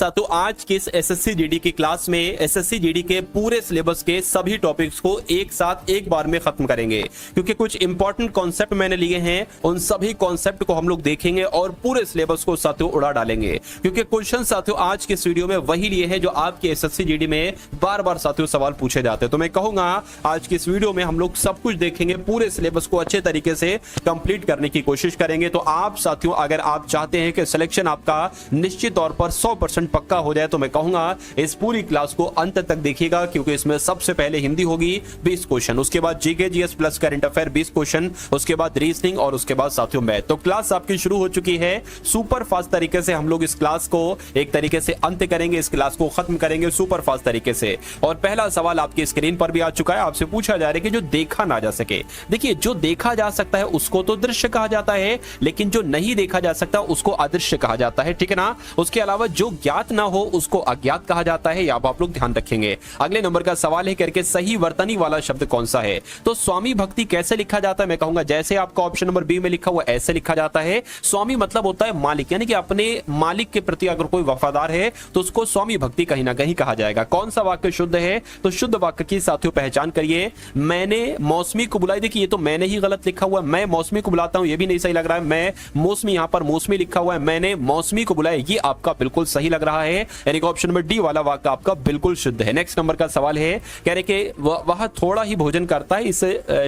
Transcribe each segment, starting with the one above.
साथियों आज के इस एसएससी जीडी की क्लास में एसएससी जीडी के पूरे सिलेबस के सभी टॉपिक्स को एक साथ एक बार में खत्म करेंगे, क्योंकि कुछ इंपॉर्टेंट कॉन्सेप्ट मैंने लिए हैं। उन सभी कॉन्सेप्ट को हम लोग देखेंगे और पूरे सिलेबस को साथियों उड़ा डालेंगे, क्योंकि क्वेश्चन साथियों आज के इस वीडियो में वही लिए हैं जो आपके एसएससी जीडी में बार बार साथियों सवाल पूछे जाते हैं। तो मैं कहूंगा आज की इस वीडियो में हम लोग सब कुछ देखेंगे, पूरे सिलेबस को अच्छे तरीके से कंप्लीट करने की कोशिश करेंगे। तो आप साथियों अगर आप चाहते हैं कि सिलेक्शन आपका निश्चित तौर पर 100% पक्का हो जाए, तो मैं कहूंगा इस पूरी क्लास को अंत तक देखिएगा, क्योंकि इसमें सबसे पहले हिंदी होगी 20 क्वेश्चन, उसके बाद GK GS plus current affair 20 question, उसके बाद रीजनिंग और उसके बाद साथियों मैथ। तो क्लास आपकी शुरू हो चुकी है। सुपर फास्ट तरीके से हम लोग इस क्लास को एक तरीके से अंत करेंगे, इस क्लास को खत्म करेंगे सुपर फास्ट तरीके से। और पहला सवाल आपकी स्क्रीन पर भी आ चुका है। आपसे पूछा जा रहा है कि जो देखा ना जा सके, देखिए जो देखा जा सकता है उसको तो दृश्य कहा जाता है, लेकिन जो नहीं देखा जा सकता उसको अदृश्य कहा जाता है, ठीक है ना। उसके अलावा जो ज्ञात ना हो उसको अज्ञात कहा जाता है, या आप लोग ध्यान रखेंगे। अगले नंबर का सवाल है करके सही वर्तनी वाला शब्द कौन सा है। तो स्वामी भक्ति कैसे लिखा जाता है, मैं कहूंगा जैसे आपका ऑप्शन नंबर बी में लिखा हुआ ऐसे लिखा जाता है। स्वामी मतलब होता है मालिक, यानी कि अपने मालिक के प्रति अगर कोई वफादार है तो उसको स्वामी भक्ति कहीं ना कहीं कहा जाएगा। कौन सा वाक्य शुद्ध है, तो शुद्ध वाक्य की साथियों पहचान करिए। मैंने मौसमी को बुलाई, देखिए ये तो मैंने ही गलत लिखा हुआ है, मैं मौसमी को बुलाता हूं ये भी नहीं सही लग रहा है। मैं मौसमी, यहां पर मौसमी लिखा हुआ है, मैंने मौसमी को बुलाया, ये आपका बिल्कुल सही लग रहा है, यानी कि ऑप्शन नंबर डी वाला वाक्य आपका बिल्कुल शुद्ध है। नेक्स्ट नंबर का सवाल है कह रहे कि वह थोड़ा ही भोजन करता है, इस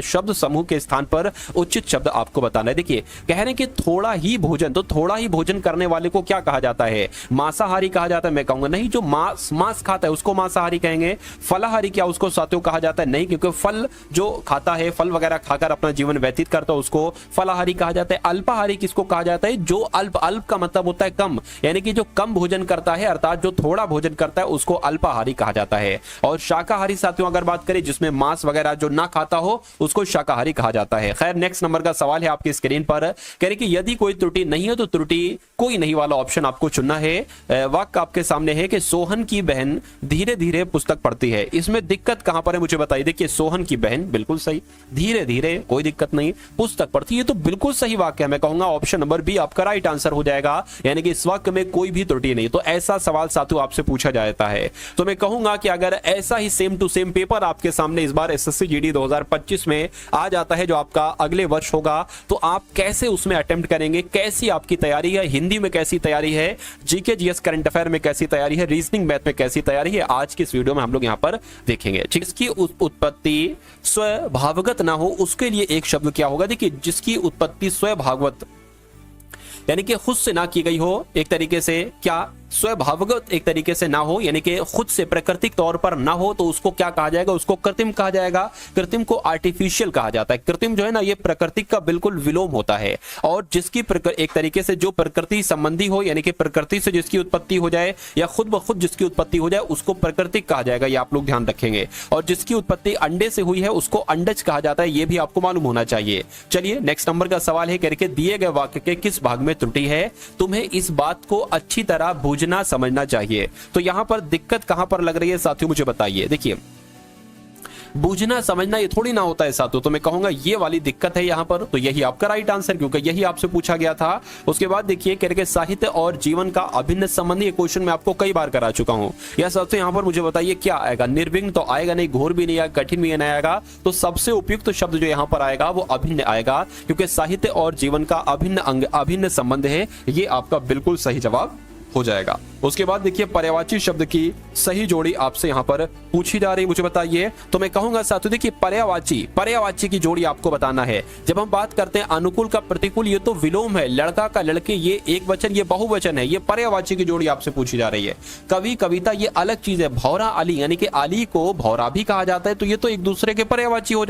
शब्द समूह के स्थान पर उचित शब्द आपको बताना है। देखिए कह रहे हैं कि थोड़ा ही भोजन, तो थोड़ा ही भोजन करने वाले को क्या कहा जाता है, मांसाहारी कहा जाता है, मैं कहूंगा नहीं। जो मांस खाता है उसको मांसाहारी कहेंगे। फलाहारी क्या उसको साथियों कहा जाता है, नहीं, क्योंकि फल जो खाता है, फल वगैरह खाकर अपना जीवन व्यतीत करता है उसको फलाहारी कहा जाता है। अल्पाहारी किसको कहा जाता है, जो अल्प का मतलब होता है कम, यानी कि जो कम भोजन करता है, अर्थात जो थोड़ा भोजन करता है उसको अल्पाहारी कहा जाता है। और शाकाहारी साथियों अगर बात करें जिसमें मांस वगैरह जो ना खाता हो उसको शाकाहारी कहा जाता है। खैर नेक्स्ट नंबर का सवाल है आपकी स्क्रीन पर, कह रहे कि यदि कोई त्रुटि नहीं है तो त्रुटि कोई नहीं वाला ऑप्शन आपको चुनना है। वाक्य आपके सामने है कि सोहन की बहन धीरे धीरे पुस्तक पढ़ती है, इसमें दिक्कत कहां पर है मुझे बताइए। देखिए सोहन की बहन बिल्कुल सही, धीरे धीरे कोई दिक्कत नहीं, पुस्तक पढ़ती है तो बिल्कुल सही वाक्य है। मैं कहूंगा ऑप्शन नंबर बी आपका राइट आंसर हो जाएगा, यानी कि इस वाक्य में कोई भी त्रुटि नहीं। तो ऐसा सवाल साथियों आपसे पूछा जाता है, तो मैं कहूंगा कि अगर ऐसा ही सेम टू सेम पेपर आपके सामने इस बार एसएससी जीडी 2025 में आ जाता है, जो आपका अगले वर्ष होगा, तो आप कैसे उसमें अटेम्प्ट करेंगे, कैसी आपकी तैयारी है, हिंदी में कैसी तैयारी है, जीके जीएस करंट अफेयर में कैसी तैयारी है, रीजनिंग मैथ में कैसी तैयारी है, आज की इस वीडियो में हम लोग यहां पर देखेंगे। जिसकी उत्पत्ति स्वभावगत ना हो उसके लिए एक शब्द क्या होगा। देखिए जिसकी उत्पत्ति स्वभावगत यानी कि खुद से ना की गई हो, एक तरीके से क्या स्वभावगत एक तरीके से ना हो, यानी कि खुद से प्राकृतिक तौर पर ना हो, तो उसको क्या कहा जाएगा, उसको कृत्रिम कहा जाएगा। कृत्रिम को आर्टिफिशियल कहा जाता है। कृत्रिम जो है ना ये प्रकृति का बिल्कुल विलोम होता है। और जिसकी एक तरीके से जो प्रकृति संबंधी हो, यानी कि प्रकृति से जिसकी उत्पत्ति हो जाए या खुद ब खुद जिसकी उत्पत्ति हो जाए उसको प्राकृतिक कहा जाएगा, ये आप लोग ध्यान रखेंगे। और जिसकी उत्पत्ति अंडे से हुई है उसको अंडज कहा जाता है, ये भी आपको मालूम होना चाहिए। चलिए नेक्स्ट नंबर का सवाल है करके दिए गए वाक्य के किस भाग में त्रुटि है, तुम्हें इस बात को अच्छी तरह बूझना समझना चाहिए। तो यहां पर दिक्कत कहां पर लग रही है साथियों मुझे बताइए। देखिए बूझना समझना ये थोड़ी ना होता है साथियों, तो मैं कहूंगा ये वाली दिक्कत है यहां पर, तो यही आपका राइट आंसर, क्योंकि यही आपसे पूछा गया था। उसके बाद देखिए करके साहित्य और जीवन का अभिन्न संबंध, ये क्वेश्चन मैं आपको कई बार करा चुका हूं। या साथियों यहां पर मुझे बताइए क्या आएगा, निर्विघ्न तो आएगा नहीं, घोर भी नहीं आएगा, कठिन भी नहीं आएगा, तो सबसे उपयुक्त शब्द जो यहां पर आएगा वो अभिन्न आएगा, क्योंकि साहित्य और जीवन का अभिन्न अंग अभिन्न संबंध है, ये आपका बिल्कुल सही जवाब हो जाएगा। उसके बाद देखिए पर्यायवाची शब्द की सही जोड़ी आपसे यहां पर पूछी जा रही, मुझे बताइए। तो मैं कहूंगा साथियों देखिए पर्यायवाची की जोड़ी आपको बताना है। जब हम बात करते हैं अनुकूल का प्रतिकूल, ये तो विलोम है, लड़का का लड़के ये एक वचन, ये बहुवचन है, ये पर्यायवाची की जोड़ी आपसे पूछी जा रही है। कवि कविता ये अलग चीज है। भौरा अली, यानी कि अली को भौरा भी कहा जाता है, तो ये तो एक दूसरे के पर्यायवाची हो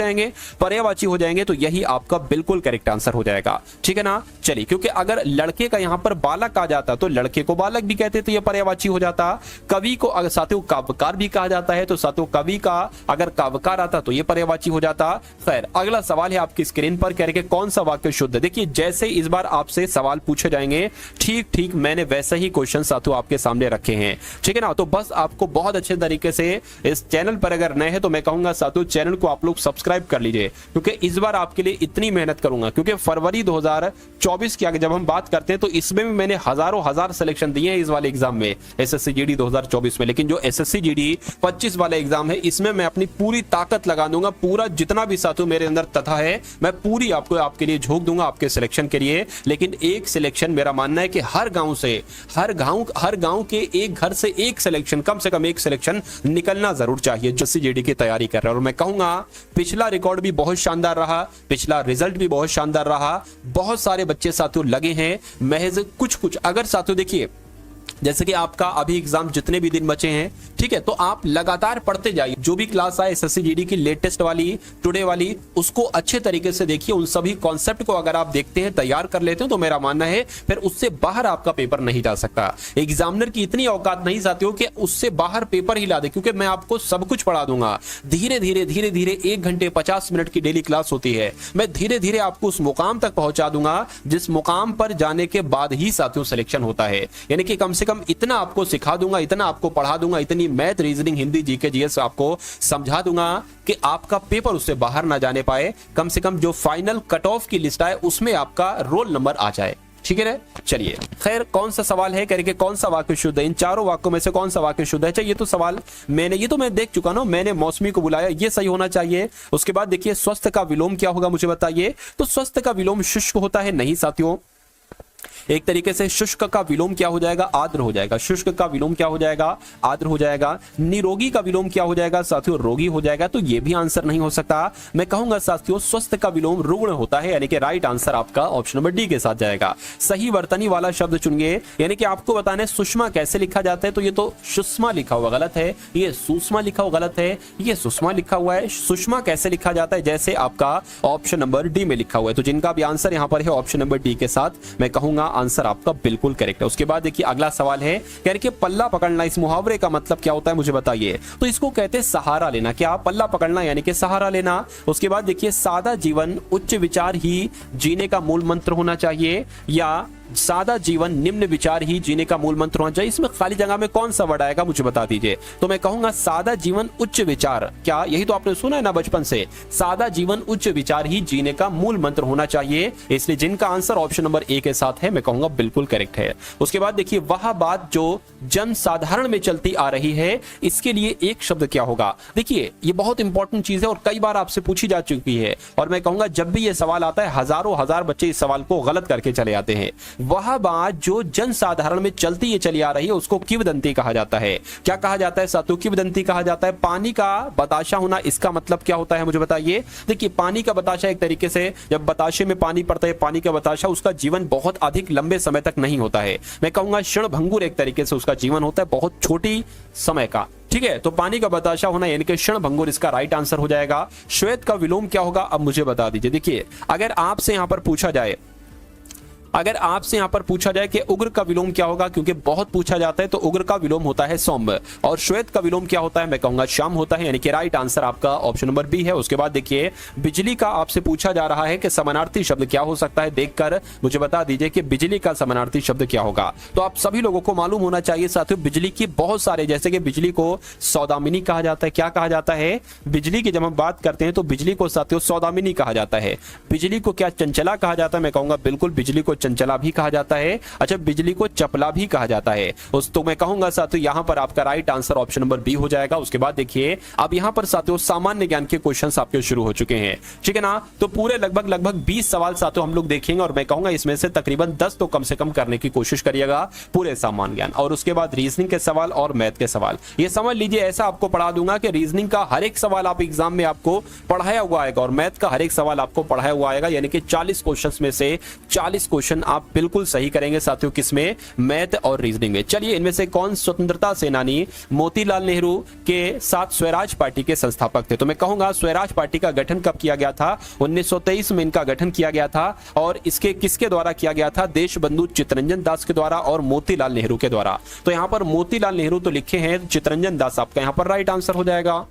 जाएंगे, तो यही आपका बिल्कुल करेक्ट आंसर हो जाएगा, ठीक है ना। चलिए क्योंकि अगर लड़के का यहां पर बालक कहा जाता तो लड़के को बालक भी कहते, तो ये पर्यायवाची हो जाता। कवि को अगर साथियों काव्यकार भी कहा जाता है, तो साथियों कवि का अगर काव्यकार आता तो ये पर्यायवाची हो जाता। खैर अगला सवाल है आपकी स्क्रीन पर, कह रहे कि कौन सा वाक्य शुद्ध है। देखिए जैसे इस बार आपसे सवाल पूछे जाएंगे ठीक मैंने वैसे ही क्वेश्चन साथियों आपके सामने रखे हैं, ठीक है ना। तो बस आपको बहुत अच्छे तरीके से इस चैनल पर अगर नए हैं तो मैं कहूंगा साथियों चैनल को आप लोग सब्सक्राइब कर लीजिए, क्योंकि इस बार आपके लिए इतनी मेहनत करूंगा, क्योंकि फरवरी 2024 की जब हम बात करते हैं तो इसमें भी मैंने हजारों हजार सिलेक्शन दिए हैं इस वाले एग्जाम एग्जाम में, एसएससी जीडी 2024 में। लेकिन जो एसएससी जीडी 25 वाला एग्जाम है, इसमें मैं अपनी पूरी ताकत लगा दूंगा, पूरा जितना भी साथियों मेरे अंदर तथा है मैं पूरी आपको आपके लिए झोंक दूंगा आपके सिलेक्शन के लिए। लेकिन एक सिलेक्शन मेरा मानना है कि हर गांव से, हर गांव के एक घर से एक सिलेक्शन, कम से कम एक सिलेक्शन निकलना जरूर चाहिए जो सीजीडी की तैयारी कर रहा है। और मैं कहूंगा पिछला रिकॉर्ड भी बहुत शानदार रहा, पिछला रिजल्ट भी बहुत शानदार रहा, बहुत सारे बच्चे साथियों लगे हैं। महज कुछ अगर साथियों देखिए, जैसे कि आपका अभी एग्जाम जितने भी दिन बचे हैं, ठीक है, तो आप लगातार पढ़ते जाइए। जो भी क्लास आए एसएससी जीडी की लेटेस्ट वाली, टुडे वाली, उसको अच्छे तरीके से देखिए। उन सभी कॉन्सेप्ट को अगर आप देखते हैं, तैयार कर लेते हैं, तो मेरा मानना है फिर उससे बाहर आपका पेपर नहीं जा सकता। एग्जामिनर की इतनी औकात नहीं साथियों कि उससे बाहर पेपर ही ला दे, क्योंकि मैं आपको सब कुछ पढ़ा दूंगा। धीरे धीरे 1 घंटे 50 मिनट की डेली क्लास होती है। मैं धीरे धीरे आपको उस मुकाम तक पहुंचा दूंगा जिस मुकाम पर जाने के बाद ही साथियों सिलेक्शन होता है। यानी कि कम से कम इतना आपको सिखा दूंगा, इतना आपको पढ़ा दूंगा, इतनी math, reasoning, Hindi, GK, GS आपको समझा दूंगा कि आपका पेपर उससे बाहर ना जाने पाए। कम से कम जो फाइनल कट ऑफ की लिस्ट आए उसमें आपका रोल नंबर आ जाए। ठीक है, चलिए खैर कौन सा सवाल है करके, कौन सा वाक्य शुद्ध है, इन चारों वाक्यों में से कौन सा वाक्य शुद्ध है? चाहिए ये तो सवाल ये तो मैं देख चुका ना, मैंने मौसमी को बुलाया, ये सही होना चाहिए। उसके बाद देखिए स्वस्थ का विलोम क्या होगा मुझे बताइए। तो स्वस्थ का विलोम शुष्क होता है, नहीं साथियों। एक तरीके से शुष्क का विलोम क्या हो जाएगा? आर्द्र हो जाएगा। शुष्क का विलोम क्या हो जाएगा? आर्द्र हो जाएगा। निरोगी का विलोम क्या हो जाएगा साथियों? रोगी हो जाएगा। तो ये भी आंसर नहीं हो सकता। मैं कहूंगा साथियों स्वस्थ का विलोम रुग्ण होता है, यानी कि राइट आंसर आपका ऑप्शन नंबर डी के साथ जाएगा। सही वर्तनी वाला शब्द चुनिए, यानी कि आपको बताना है सुषमा कैसे लिखा जाता है। तो ये तो सुषमा लिखा हुआ गलत है, ये सुषमा लिखा हुआ गलत है, ये सुषमा लिखा हुआ है। सुषमा कैसे लिखा जाता है? जैसे आपका ऑप्शन नंबर डी में लिखा हुआ है। तो जिनका भी आंसर यहां पर है ऑप्शन नंबर डी के साथ, मैं कहूंगा आंसर आपका बिल्कुल करेक्ट है। उसके बाद देखिए अगला सवाल है, कह रहे कि पल्ला पकड़ना, इस मुहावरे का मतलब क्या होता है मुझे बताइए। तो इसको कहते हैं सहारा लेना। क्या? पल्ला पकड़ना यानी कि सहारा लेना। उसके बाद देखिए सादा जीवन उच्च विचार ही जीने का मूल मंत्र होना चाहिए, या सादा जीवन निम्न विचार ही जीने का मूल मंत्र होना चाहिए। इसमें खाली जगह में कौन सा वर्ड आएगा मुझे बता दीजिए। तो मैं कहूंगा सादा जीवन उच्च विचार। क्या यही तो आपने सुना है ना बचपन से? सादा जीवन उच्च विचार ही जीने का मूल मंत्र होना चाहिए। इसलिए जिनका आंसर ऑप्शन नंबर ए के साथ है, मैं कहूंगा बिल्कुल करेक्ट है। उसके बाद देखिए वह बात जो जन साधारण में चलती आ रही है, इसके लिए एक शब्द क्या होगा? देखिए ये बहुत इंपॉर्टेंट चीज है और कई बार आपसे पूछी जा चुकी है, और मैं कहूंगा जब भी ये सवाल आता है हजारों हजार बच्चे इस सवाल को गलत करके चले आते हैं। वह बात जो जन साधारण में चलती ये चली आ रही है उसको किंवदंती कहा जाता है। क्या कहा जाता है साथियों? किंवदंती कहा जाता है। पानी का बताशा होना, इसका मतलब क्या होता है मुझे बताइए। देखिए पानी का बताशा एक तरीके से, जब बताशे में पानी पड़ता है, पानी का बताशा, उसका जीवन बहुत अधिक लंबे समय तक नहीं होता है। मैं कहूंगा क्षणभंगुर एक तरीके से उसका जीवन होता है, बहुत छोटी समय का। ठीक है, तो पानी का बताशा होना यानी कि क्षणभंगुर इसका राइट आंसर हो जाएगा। श्वेत का विलोम क्या होगा अब मुझे बता दीजिए। देखिए अगर आपसे यहां पर पूछा जाए कि उग्र का विलोम क्या होगा, क्योंकि बहुत पूछा जाता है, तो उग्र का विलोम होता है सौम्य। और श्वेत का विलोम क्या होता है? मैं कहूंगा श्याम होता है, यानी कि राइट आंसर आपका ऑप्शन नंबर बी है। उसके बाद देखिए बिजली का आपसे पूछा जा रहा है कि समानार्थी शब्द क्या हो सकता है। देखकर मुझे बता दीजिए कि बिजली का समानार्थी शब्द क्या होगा। तो आप सभी लोगों को मालूम होना चाहिए साथियों, बिजली की बहुत सारे, जैसे कि बिजली को सौदामिनी कहा जाता है। क्या कहा जाता है? बिजली की जब हम बात करते हैं तो बिजली को साथियों सौदामिनी कहा जाता है। बिजली को क्या चंचला कहा जाता है? मैं कहूंगा बिल्कुल बिजली को चंचला भी कहा जाता है। अच्छा, बिजली को चपला भी कहा जाता है। तो मैं कहूंगा साथियों यहां पर आपका right answer option number B हो जाएगा। उसके बाद देखिए अब यहां पर साथियों सामान्य ज्ञान के क्वेश्चंस आपके शुरू हो चुके हैं, ठीक है ना। तो पूरे लगभग 20 सवाल साथियों हम लोग देखेंगे, और मैं कहूंगा इसमें से तकरीबन 10 तो कम से कम करने की कोशिश करिएगा पूरे सामान्य ज्ञान। और उसके बाद रीजनिंग के सवाल और मैथ के सवाल। ये समझ लीजिए ऐसा आपको पढ़ा दूंगा कि रीजनिंग का हर एक सवाल आप एग्जाम में आपको पढ़ाया हुआ आएगा, और मैथ का हर एक सवाल आपको पढ़ाया हुआ आएगा। यानी कि 40 क्वेश्चन में से 40 क्वेश्चन आप बिल्कुल सही करेंगे साथियों, किसमें? मैथ और रीजनिंग में। चलिए इनमें से कौन स्वतंत्रता सेनानी मोतीलाल नेहरू के साथ स्वराज पार्टी के संस्थापक थे? तो मैं कहूंगा स्वराज पार्टी का गठन कब किया गया था? 1923 में इनका गठन किया गया था, और इसके किसके द्वारा किया गया था? देशबंधु चित्तरंजन दास के द्वारा और मोतीलाल नेहरू के द्वारा। तो यहां पर मोतीलाल नेहरू तो लिखे हैं, चित्तरंजन दास आपका यहां पर राइट आंसर हो जाएगा।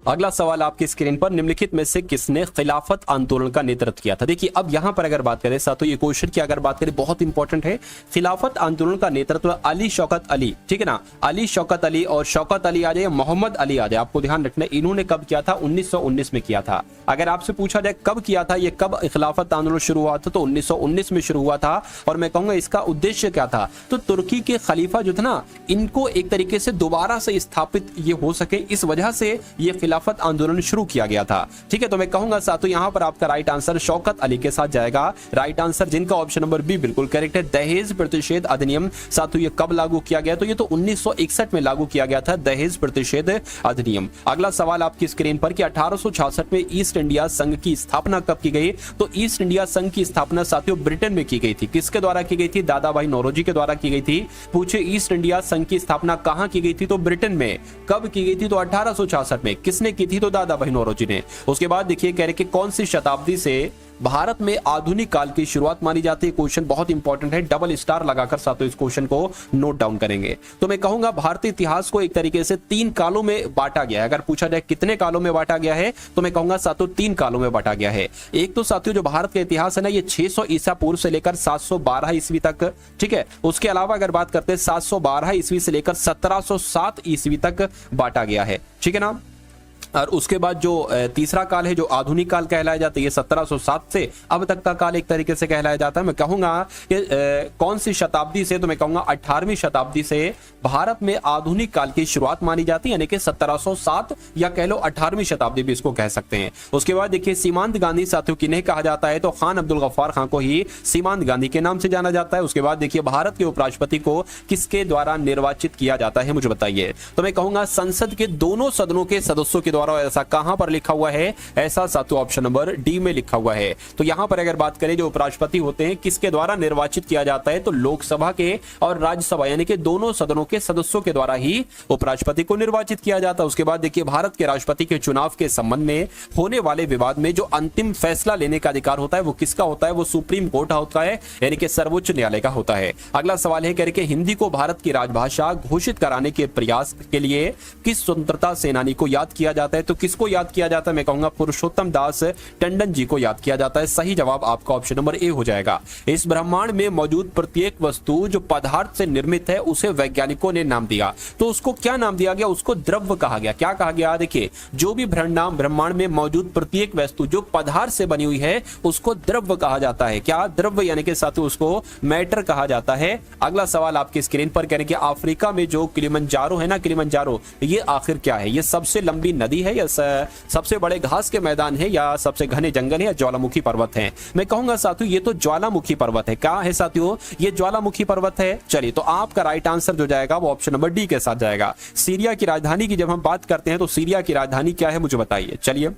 अगला सवाल आपकी स्क्रीन पर, निम्नलिखित में से किसने खिलाफत आंदोलन का नेतृत्व किया था। देखिए अब यहां पर अगर बात करें साथियों, ये क्वेश्चन की अगर बात करें बहुत इंपॉर्टेंट है। खिलाफत आंदोलन का नेतृत्व अली शौकत अली, ठीक है ना, अली शौकत अली और शौकत अली आ जाए, मोहम्मद अली आ जाए, आपको ध्यान रखना है इन्होंने कब किया था, 1919 में किया था। अगर आपसे पूछा जाए कब किया था, ये कब खिलाफत आंदोलन शुरू हुआ था, तो 1919 में शुरू हुआ था। और मैं कहूंगा इसका उद्देश्य क्या था, तो तुर्की के खलीफा जो था ना, इनको एक तरीके से दोबारा से स्थापित ये हो सके, इस वजह से ये खिलाफत आंदोलन शुरू किया गया था। ठीक है, तो मैं कहूंगा साथियों यहां पर आपका राइट आंसर शौकत अली के साथ जाएगा। राइट आंसर जिनका ऑप्शन नंबर बी बिल्कुल करेक्ट है। दहेज प्रतिषेध अधिनियम साथियों ये कब लागू किया गया, तो ये तो 1961 में लागू किया गया था दहेज प्रतिषेध अधिनियम। अगला सवाल आपकी स्क्रीन पर कि 1866 में ईस्ट इंडिया संघ की स्थापना कब की गई, तो ईस्ट इंडिया संघ की स्थापना साथियों ब्रिटेन में की गई थी। किसके द्वारा की गई थी, दादा भाई नौरोजी के द्वारा की गई थी। पूछे ईस्ट इंडिया संघ की स्थापना कहां की गई थी, तो ब्रिटेन में। कब की गई थी, तो 1866 में। किसने की थी, तो दादा भाई नौरोजी ने। उसके बाद देखिए कह रहे कि कौन सी शताब्दी से भारत में आधुनिक काल की शुरुआत मानी जाती है। क्वेश्चन बहुत इंपॉर्टेंट है, डबल स्टार लगाकर साथियों इस क्वेश्चन को नोट डाउन करेंगे। तो मैं कहूंगा भारतीय इतिहास को एक तरीके से 3 कालों में बांटा गया है। अगर पूछा जाए कितने कालों में बांटा गया है, तो मैं कहूंगा साथियों 3 कालों में बांटा गया है। एक तो साथियों जो भारत का इतिहास है ना, ये 600 ईसा पूर्व से लेकर 712 ईस्वी तक, ठीक है। उसके अलावा अगर बात करते हैं 712 ईस्वी से लेकर 1707 ईस्वी तक बांटा गया है, ठीक है ना। और उसके बाद जो तीसरा काल है जो आधुनिक काल कहलाया जाता है, ये 1707 से अब तक का काल एक तरीके से कहलाया जाता है। मैं कहूंगा कि कौन सी शताब्दी से, तो मैं कहूंगा 18वीं शताब्दी से भारत में आधुनिक काल की शुरुआत मानी जाती है, यानी कि 1707 या कह लो 18वीं शताब्दी भी इसको कह सकते हैं। उसके बाद देखिए सीमांत गांधी साथियों किन्हें कहा जाता है, तो खान अब्दुल गफ्फार खान को ही सीमांत गांधी के नाम से जाना जाता है। उसके बाद देखिए भारत के उपराष्ट्रपति को किसके द्वारा निर्वाचित किया जाता है, मुझे बताइए। तो मैं कहूंगा संसद के दोनों सदनों के सदस्यों के द्वारा। ऐसा कहां पर लिखा हुआ है, ऐसा साथियों ऑप्शन नंबर डी में लिखा हुआ है। तो यहां पर अगर बात करें जो उपराष्ट्रपति होते हैं किसके द्वारा निर्वाचित किया जाता है, तो लोकसभा के और राज्यसभा यानी कि दोनों सदनों के सदस्यों के द्वारा ही उपराष्ट्रपति को निर्वाचित किया जाता है। उसके बाद देखिए भारत के राष्ट्रपति के चुनाव के संबंध में होने वाले विवाद में जो अंतिम फैसला लेने का अधिकार होता है वो किसका होता है, वो सुप्रीम कोर्ट होता है, यानी कि सर्वोच्च न्यायालय का होता है। अगला सवाल है कह रहे कि हिंदी को भारत की राजभाषा घोषित कराने के प्रयास के लिए किस स्वतंत्रता सेनानी को याद किया जाता है, तो किसको याद किया जाता है, मैं कहूंगा पुरुषोत्तम दास टंडन जी को याद किया जाता है। सही जवाब आपका ऑप्शन नंबर ए हो जाएगा। इस ब्रह्मांड में मौजूद प्रत्येक वस्तु जो पदार्थ से निर्मित है उसे वैज्ञानिकों ने नाम दिया, तो उसको क्या नाम दिया गया, उसको द्रव्य कहा गया। क्या कहा गया, देखिए जो भी ब्रह्मांड में मौजूद प्रत्येक वस्तु जो पदार्थ से बनी हुई है उसको द्रव्य कहा जाता है। क्या, द्रव्य, यानी कि साथ उसको मैटर कहा जाता है। अगला सवाल आपकी स्क्रीन पर कह रहे कि अफ्रीका में जो किलिमंजारो है ना, किलिमंजारो ये आखिर क्या है, ये सबसे लंबी नदी है या सबसे बड़े घास के मैदान है या सबसे घने जंगल है या ज्वालामुखी पर्वत है। मैं कहूंगा साथियों ये तो ज्वालामुखी पर्वत है। क्या है साथियों, ये ज्वालामुखी पर्वत है। चलिए तो आपका राइट आंसर जो जाएगा वो ऑप्शन नंबर डी के साथ जाएगा। सीरिया की राजधानी की जब हम बात करते हैं तो सीरिया की राजधानी क्या है, मुझे बताइए। चलिए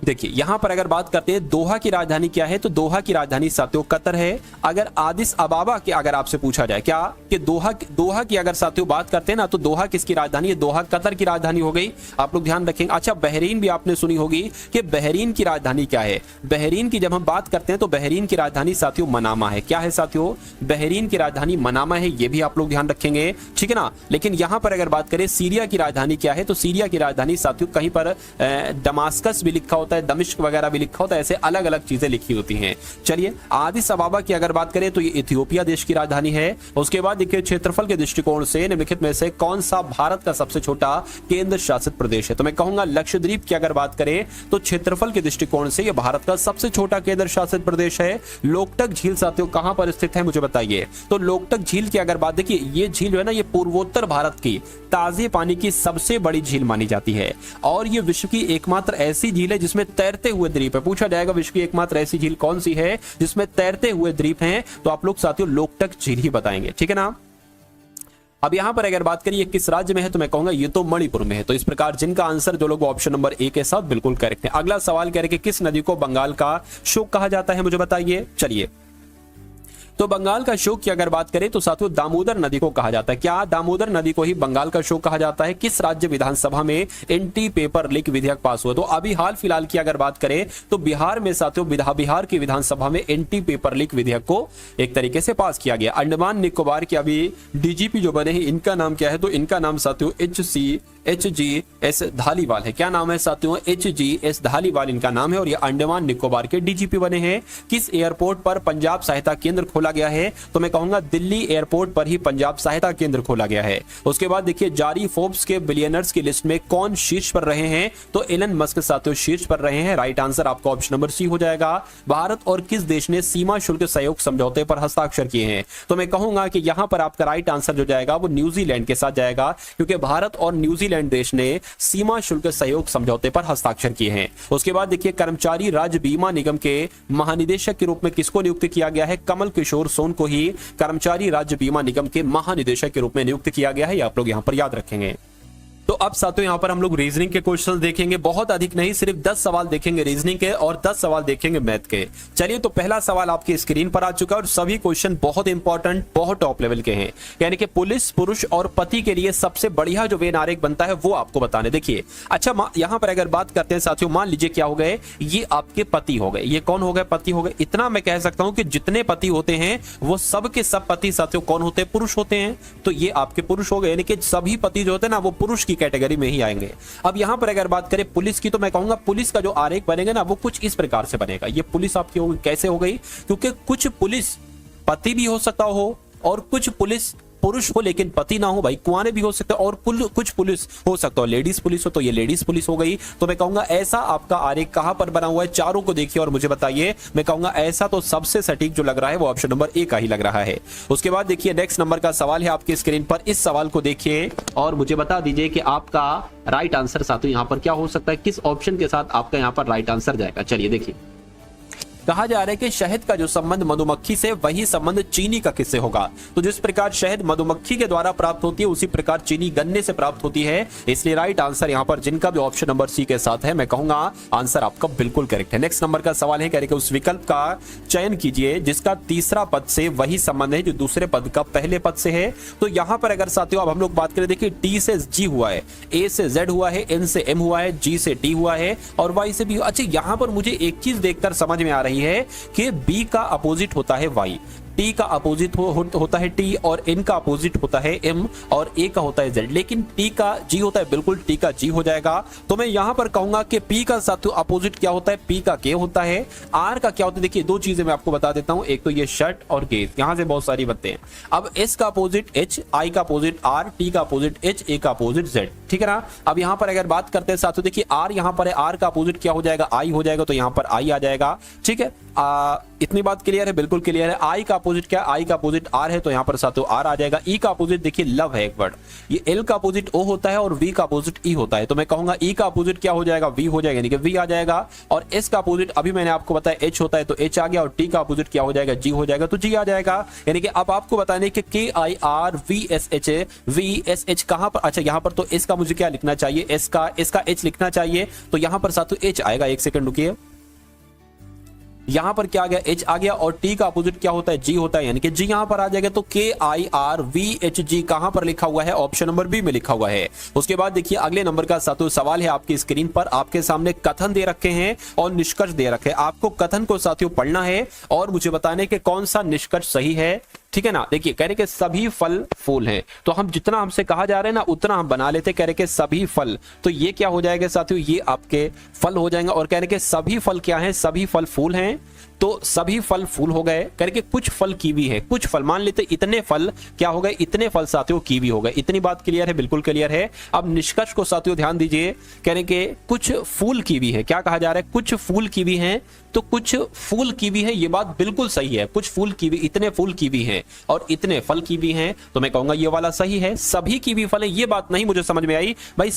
देखिए यहां पर अगर बात करते हैं दोहा की राजधानी क्या है, तो दोहा की राजधानी साथियों कतर है। अगर आदिस अबाबा की अगर आपसे पूछा जाए क्या कि दोहा की अगर साथियों बात करते हैं ना, तो दोहा किसकी राजधानी है, दोहा कतर की राजधानी हो गई। आप लोग ध्यान रखेंगे। अच्छा बहरीन भी आपने सुनी होगी कि बहरीन की राजधानी क्या है। बहरीन की जब हम बात करते हैं तो बहरीन की राजधानी साथियों मनामा है। क्या है साथियों, बहरीन की राजधानी मनामा है, ये भी आप लोग ध्यान रखेंगे, ठीक है ना। लेकिन यहां पर अगर बात करें सीरिया की राजधानी क्या है, तो सीरिया की राजधानी साथियों कहीं पर दमास्कस भी लिखा होता है, दमिश्क वगैरह भी लिखा होता है, ऐसे अलग अलग चीजें लिखी होती हैं। चलिए आदिस अबाबा की अगर बात करें तो ये इथियोपिया देश की राजधानी है। उसके बाद देखिए क्षेत्रफल के दृष्टिकोण से निम्नलिखित में से कौन सा भारत का सबसे छोटा केंद्र शासित प्रदेश है, तो मैं कहूंगा लक्षद्वीप की अगर बात करें तो क्षेत्रफल के दृष्टिकोण से यह भारत का सबसे छोटा केंद्र शासित प्रदेश है। लोकटक झील साथियों कहां पर स्थित है, मुझे बताइए। तो लोकटक झील की अगर बात देखिए, ये झील जो है ना ये पूर्वोत्तर भारत की ताजे पानी की सबसे बड़ी झील मानी जाती है और ये विश्व की एकमात्र ऐसी झील है जिसमें तैरते हुए द्वीप है। पूछा जाएगा विश्व की एकमात्र ऐसी झील कौन सी है जिसमें तैरते हुए द्वीप हैं, तो आप लोग साथियों लोकटक झील ही बताएंगे, ठीक है ना। अब यहां पर अगर बात करिए किस राज्य में है, तो मैं कहूंगा ये तो मणिपुर में है। तो इस प्रकार जिनका आंसर जो लोग ऑप्शन नंबर ए के साथ बिल्कुल करेक्ट है। अगला सवाल कह रहे कि किस नदी को बंगाल का शोक कहा जाता है, मुझे बताइए। चलिए तो बंगाल का शोक की अगर बात करें तो साथियों दामोदर नदी को कहा जाता है। क्या दामोदर नदी को ही बंगाल का शोक कहा जाता है। किस राज्य विधानसभा में एंटी पेपर लीक विधेयक पास हुआ, तो अभी हाल फिलहाल की अगर बात करें तो बिहार में साथियों बिहार की विधानसभा में एंटी पेपर लीक विधेयक को एक तरीके से पास किया गया। अंडमान निकोबार के अभी डीजीपी जो बने हैं इनका नाम क्या है, तो इनका नाम साथियों HGS धालीवाल है। क्या नाम है साथियों? HGS धालीवाल इनका नाम है और ये अंडमान निकोबार के डीजीपी बने हैं। किस एयरपोर्ट पर पंजाब सहायता केंद्र खोला गया है? तो मैं कहूंगा दिल्ली एयरपोर्ट पर ही पंजाब सहायता केंद्र खोला गया है। उसके बाद देखिए जारी फोर्ब्स के बिलियनर्स की लिस्ट में कौन शीर्ष पर रहे हैं? तो एलन मस्क साथियों शीर्ष पर रहे हैं। राइट आंसर आपका ऑप्शन नंबर सी हो जाएगा। भारत और किस देश ने सीमा शुल्क सहयोग समझौते पर हस्ताक्षर किए हैं? तो मैं कहूंगा कि यहां पर आपका राइट आंसर जो जाएगा वो न्यूजीलैंड के साथ जाएगा, क्योंकि भारत और न्यूजीलैंड देश ने सीमा शुल्क सहयोग समझौते पर हस्ताक्षर किए हैं। उसके बाद देखिए कर्मचारी राज्य बीमा निगम के महानिदेशक के रूप में किसको नियुक्त किया गया है? कमल किशोर सोन को ही कर्मचारी राज्य बीमा निगम के महानिदेशक के रूप में नियुक्त किया गया है। ये आप लोग यहां पर याद रखेंगे। तो अब साथियों यहां पर हम लोग रीजनिंग के क्वेश्चंस देखेंगे, बहुत अधिक नहीं, सिर्फ 10 सवाल देखेंगे रीजनिंग के और 10 सवाल देखेंगे मैथ के। चलिए तो पहला सवाल आपकी स्क्रीन पर आ चुका है और सभी क्वेश्चन बहुत इंपॉर्टेंट, बहुत टॉप लेवल के हैं। यानी कि पुलिस, पुरुष और पति के लिए सबसे बढ़िया जो वेन आरेख बनता है वो आपको बताने। देखिए अच्छा यहां पर अगर बात करते हैं साथियों, मान लीजिए क्या हो गए, ये आपके पति हो गए। ये कौन हो गए? पति हो गए। इतना मैं कह सकता हूं कि जितने पति होते हैं वो सब के सब पति साथियों कौन होते हैं? पुरुष होते हैं। तो ये आपके पुरुष हो गए, यानी कि सभी पति जो होते हैं ना वो पुरुष की कैटेगरी में ही आएंगे। अब यहां पर अगर बात करें पुलिस की, तो मैं कहूंगा पुलिस का जो आरेख बनेगा ना वो कुछ इस प्रकार से बनेगा। ये पुलिस आपकी होगी, कैसे हो गई? क्योंकि कुछ पुलिस पति भी हो सकता हो और कुछ पुलिस पुरुष हो लेकिन पति ना हो, भाई कुंवारे भी हो सकते हैं, और कुछ पुलिस हो सकता हो लेडीज पुलिस हो, तो ये लेडीज पुलिस हो गई। तो मैं कहूंगा ऐसा आपका आरेख कहां पर बना हुआ है? चारों को देखिए और मुझे बताइए। मैं कहूंगा ऐसा तो सबसे सटीक जो लग रहा है वो ऑप्शन नंबर ए का ही लग रहा है। उसके बाद देखिए नेक्स्ट नंबर का सवाल है आपकी स्क्रीन पर। इस सवाल को देखिए और मुझे बता दीजिए कि आपका राइट आंसर साथियों यहां पर क्या हो सकता है, किस ऑप्शन के साथ आपका यहां पर राइट आंसर जाएगा। चलिए देखिए, कहा जा रहा है कि शहद का जो संबंध मधुमक्खी से वही संबंध चीनी का किससे होगा? तो जिस प्रकार शहद मधुमक्खी के द्वारा प्राप्त होती है उसी प्रकार चीनी गन्ने से प्राप्त होती है। इसलिए राइट आंसर यहां पर जिनका भी ऑप्शन नंबर सी के साथ है, मैं कहूंगा आंसर आपका बिल्कुल करेक्ट है। नेक्स्ट नंबर का सवाल है, कह रहे कि उस विकल्प का चयन कीजिए जिसका तीसरा पद से वही संबंध है जो दूसरे पद का पहले पद से है। तो यहां पर अगर साथियों अब हम लोग बात करें, देखिए टी से जी हुआ है, ए से जेड हुआ है, एन से एम हुआ है, जी से टी हुआ है और वाई से बी। अच्छा यहां पर मुझे एक चीज देखकर समझ में आ रही है कि बी का अपोजिट होता है वाई, टी का अपोजिट होता है टी और एन का अपोजिट होता है एम और ए का होता है जेड, लेकिन टी का जी होता है, बिल्कुल टी का जी हो जाएगा। तो मैं यहां पर कहूंगा कि पी का साथियों अपोजिट क्या होता है? पी का के होता है। आर का क्या होता है? देखिए दो चीजें मैं आपको बता देता हूं, एक तो ये शर्ट और गेज, यहां से बहुत सारी बनते हैं। अब एस का अपोजिट एच, आई का अपोजिट आर, टी का अपोजिट एच, ए का अपोजिट जेड, ठीक है ना। अब यहां पर अगर बात करते हैं साथियों, देखिए आर यहां पर है, आर का अपोजिट क्या हो जाएगा? आई हो जाएगा, तो यहां पर आई आ जाएगा, ठीक है। इतनी बात क्लियर है? बिल्कुल क्लियर है। आई का अपोजिट क्या? आई का अपोजिट आर है, तो यहां पर साथियों आर आ जाएगा। ई का अपोजिट देखिए लव है एक वर्ड, ये एल का अपोजिट ओ होता है और वी का अपोजिट ई होता है, तो मैं कहूंगा ई का अपोजिट क्या हो जाएगा? वी हो जाएगा, यानी कि वी आ जाएगा। और एस का अपोजिट अभी मैंने आपको बताया एच होता है, तो एच आ गया और टी का अपोजिट क्या हो जाएगा? जी हो जाएगा, तो जी आ जाएगा। यानी कि अब आपको बताने कि के I R V S H कहां पर? अच्छा यहां पर तो एस का मुझे क्या लिखना चाहिए? एस का एच लिखना चाहिए, तो यहां पर साथियों एच आएगा। एक सेकंड रुकिए, यहां पर क्या आ गया? एच आ गया और टी का अपोजिट क्या होता है? जी होता है, यानी कि जी यहां पर आ जाएगा। तो के I R V H G कहां पर लिखा हुआ है? ऑप्शन नंबर बी में लिखा हुआ है। उसके बाद देखिए अगले नंबर का साथियों सवाल है आपकी स्क्रीन पर। आपके सामने कथन दे रखे हैं और निष्कर्ष दे रखे हैं। आपको कथन को साथियों पढ़ना है और मुझे बताने के कौन सा निष्कर्ष सही है, ठीक है ना। देखिए कह रहे कि सभी फल फूल हैं, तो हम जितना हमसे कहा जा रहा है ना उतना हम बना लेते। कह रहे कि सभी फल, तो ये क्या हो जाएगा साथियों? ये आपके फल हो जाएंगे। और कह रहे कि सभी फल क्या हैं? सभी फल फूल हैं, तो सभी फल फूल हो गए। कह रहे कि कुछ फल कीवी है, कुछ फल मान लेते इतने फल क्या हो गए? इतने फल साथियों कीवी हो गए। इतनी बात क्लियर है? बिल्कुल क्लियर है। अब निष्कर्ष को साथियों ध्यान दीजिए, कह रहे कि कुछ फूल कीवी है। क्या कहा जा रहा है? कुछ फूल कीवी हैं, तो कुछ फूल कीवी है, ये बात बिल्कुल सही है। कुछ फूल कीवी, इतने फूल कीवी हैं और इतने फल कीवी हैं, तो मैं कहूंगा ये वाला सही है। सभी कीवी फल है, ये बात नहीं मुझे समझ में आई भाई।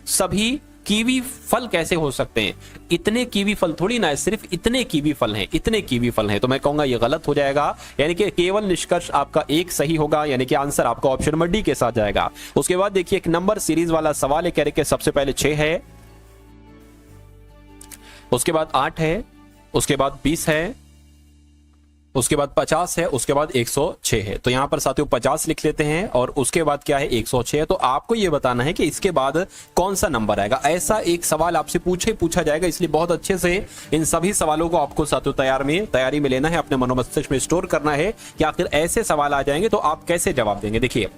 सभी कीवी फल कैसे हो सकते हैं? इतने कीवी फल थोड़ी ना है, सिर्फ इतने कीवी फल हैं, इतने कीवी फल हैं, तो मैं कहूंगा ये गलत हो जाएगा। यानी कि केवल निष्कर्ष आपका एक सही होगा, यानी कि आंसर आपका ऑप्शन नंबर डी के साथ जाएगा। उसके बाद देखिए एक नंबर सीरीज वाला सवाल है। कह रहे कि सबसे पहले 6 है, उसके बाद 8 है, उसके बाद 20 है, उसके बाद 50 है, उसके बाद 106 है। तो यहां पर साथियों 50 लिख लेते हैं और उसके बाद क्या है? 106 है। तो आपको यह बताना है कि इसके बाद कौन सा नंबर आएगा। ऐसा एक सवाल आपसे पूछा जाएगा, इसलिए बहुत अच्छे से इन सभी सवालों को आपको साथियों तैयारी में लेना है, अपने मनोमस्तिष्क में स्टोर करना है कि आखिर ऐसे सवाल आ जाएंगे तो आप कैसे जवाब देंगे। देखिए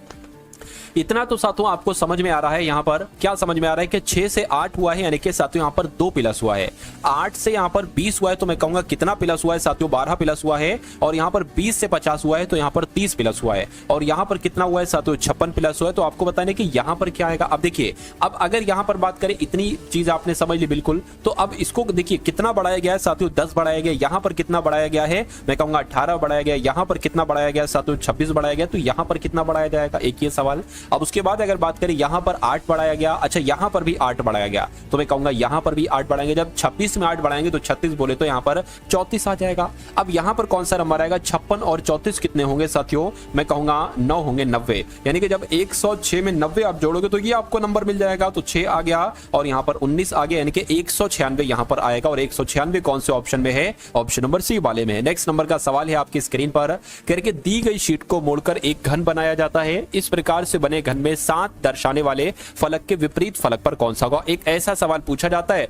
इतना तो साथियों आपको समझ में आ रहा है। यहाँ पर क्या समझ में आ रहा है कि 6 से 8 हुआ है, यानी कि साथियों यहाँ पर 2 प्लस हुआ है। 8 से यहाँ पर 20 हुआ है तो मैं कहूंगा कितना प्लस हुआ है साथियों, 12 प्लस हुआ है। और यहाँ पर 20 से 50 हुआ है तो यहाँ पर 30 प्लस हुआ है। और यहाँ पर कितना हुआ है साथियों, 56 प्लस हुआ है। तो आपको बताने कि यहाँ पर क्या आएगा। अब देखिए, अब अगर यहाँ पर बात करें, इतनी चीज आपने समझ ली बिल्कुल, तो अब इसको देखिए कितना बढ़ाया गया है साथियों, 10 बढ़ाया गया। यहाँ पर कितना बढ़ाया गया है, मैं कहूंगा 18 बढ़ाया गया। यहाँ पर कितना बढ़ाया गया साथियों, 26 बढ़ाया गया। तो यहाँ पर कितना बढ़ाया जाएगा, एक ये सवाल। अब उसके बाद अगर बात करें, यहाँ पर 8 बढ़ाया गया, अच्छा यहाँ पर भी 8 बढ़ाया गया, तो मैं कहूंगा यहाँ पर भी 8 बढ़ाएंगे। जब 26 में 8 बढ़ाएंगे तो 36 बोले तो यहाँ पर 34 आ जाएगा। अब यहाँ पर कौन सा नंबर आएगा, 56 और 34 कितने होंगे साथियों, मैं कहूंगा 9 होंगे, 90। यानी कि जब 106 में 90 आप जोड़ोगे तो ये आपको नंबर मिल जाएगा। तो 6 आ गया और यहाँ पर 19 आ गया, यानी कि 196 यहाँ पर आएगा। और 196 कौन से ऑप्शन में है, ऑप्शन नंबर सी वाले में है। नेक्स्ट नंबर का सवाल है आपकी स्क्रीन पर, करके दी गई शीट को मोड़कर एक घन बनाया जाता है। इस प्रकार से बने घन में 7 दर्शाने वाले फलक के विपरीत फलक पर कौन सा होगा। एक ऐसा सवाल पूछा जाता है,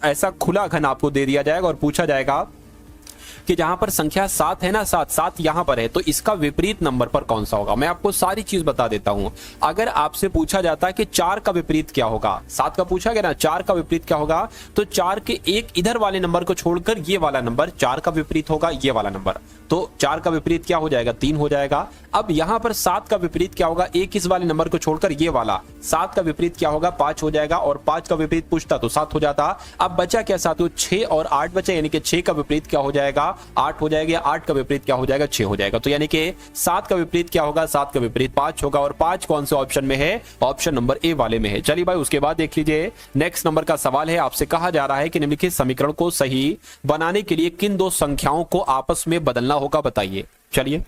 ऐसा खुला घन आपको दे दिया जाएगा और पूछा जाएगा कि जहां पर संख्या 7 है ना, 7 यहां पर है, तो इसका विपरीत नंबर पर कौन सा होगा। मैं आपको सारी चीज बता देता हूं। अगर आपसे पूछा जाता है कि 4 का विपरीत क्या होगा, 7 का पूछा गया ना, 4 का विपरीत क्या होगा, तो 4 के एक इधर वाले नंबर को छोड़कर ये वाला नंबर 4 का विपरीत होगा, ये वाला नंबर। तो 4 का विपरीत क्या हो जाएगा, 3 हो जाएगा। अब यहां पर 7 का विपरीत क्या होगा, एक इस वाले नंबर को छोड़कर ये वाला, 7 का विपरीत क्या होगा, 5 हो जाएगा। और 5 का विपरीत पूछता तो 7 हो जाता। अब बचा क्या साथियों, 6 और 8 बचे, यानी कि 6 का विपरीत क्या हो जाएगा, 8 हो जाएगा। 8 का विपरीत क्या हो जाएगा, 6 हो जाएगा। तो यानी कि 7 का विपरीत क्या होगा, 7 का विपरीत 5 होगा। और 5 कौन से ऑप्शन में है, ऑप्शन नंबर ए वाले में है। चलिए भाई, उसके बाद देख लीजिए, नेक्स्ट नंबर का सवाल है। आपसे कहा जा रहा है कि निम्नलिखित समीकरण को सही बनाने के लिए किन 2 संख्याओं को आपस में बदलना होगा, बताइए। चलिए,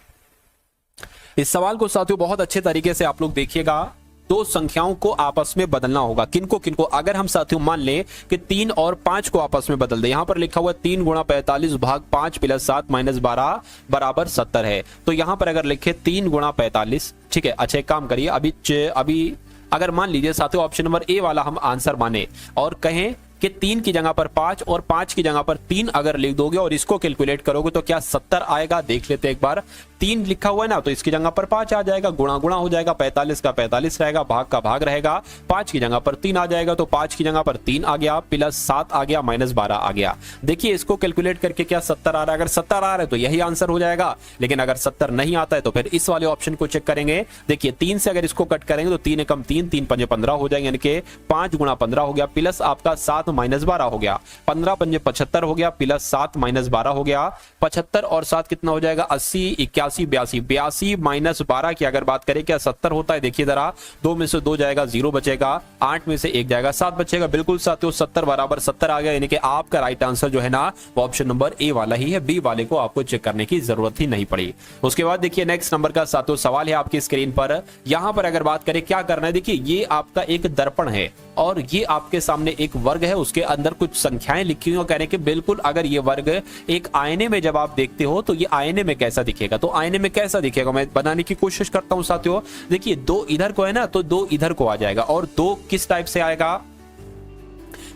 इस सवाल को साथियों बहुत अच्छे तरीके से आप लोग देखिएगा। 2 संख्याओं को आपस में बदलना होगा, किनको किनको। अगर हम साथियों मान लें कि 3 और 5 को आपस में बदल दे, यहां पर लिखा हुआ 3 गुणा 45 भाग 5 प्लस 7 माइनस 12 बराबर 70 है। तो यहां पर अगर लिखे 3 गुणा 45, ठीक है। अच्छा एक काम करिए, अभी अगर मान लीजिए साथियों ऑप्शन नंबर ए वाला हम आंसर माने और कहें कि 3 की जगह पर 5 और 5 की जगह पर 3 अगर लिख दोगे और इसको कैलकुलेट करोगे तो क्या 70 आएगा, देख लेते एक बार। 3 लिखा हुआ है ना, तो इसकी जगह पर 5 आ जाएगा, गुणा गुणा हो जाएगा, 45 का 45 रहेगा, भाग का भाग रहेगा, 5 की जगह पर 3 आ जाएगा, तो 5 की जगह पर 3 आ गया, प्लस 7 आ गया, माइनस 12 आ गया। देखिए इसको कैलकुलेट करके क्या 70 आ रहा है। अगर 70 आ रहा है तो यही आंसर हो जाएगा, लेकिन अगर 70 नहीं आता है तो फिर इस वाले ऑप्शन को चेक करेंगे। देखिए 3 से अगर इसको कट करेंगे तो 3 एकम 3, 3 पंजे 15 हो जाएंगे, यानी कि 5 गुणा 15 हो गया, प्लस आपका 7 माइनस 12 हो गया, 15 पंजे 75 हो गया, प्लस 7 माइनस 12 हो गया। 75 और 7 कितना हो जाएगा, 80, 81, 82 माइनस 12 की अगर बात करें क्या 70 होता है। देखिए जरा, 2 में से 2 जाएगा, 0 बचेगा, 8 में से 1 जाएगा, 7 बचेगा। बिल्कुल साथियों 70 बराबर 70 आ गया, यानी कि आपका राइट आंसर जो है ना वो ऑप्शन नंबर ए वाला ही है, बी वाले को आपको चेक करने की जरूरत ही नहीं पड़ी। उसके बाद देखिए नेक्स्ट नंबर का साथियों सवाल है आपकी स्क्रीन पर। यहां पर अगर बात करें क्या करना है, देखिए ये आपका एक दर्पण है और ये आपके सामने एक वर्ग है, उसके अंदर कुछ संख्याएं लिखी हुई, कहने के बिल्कुल अगर ये वर्ग एक आईने में जब आप देखते हो तो ये आईने में कैसा दिखेगा। तो आईने में कैसा दिखेगा मैं बनाने की कोशिश करता हूं साथियों। देखिए 2 इधर को है ना, तो 2 इधर को आ जाएगा, और 2 किस टाइप से आएगा,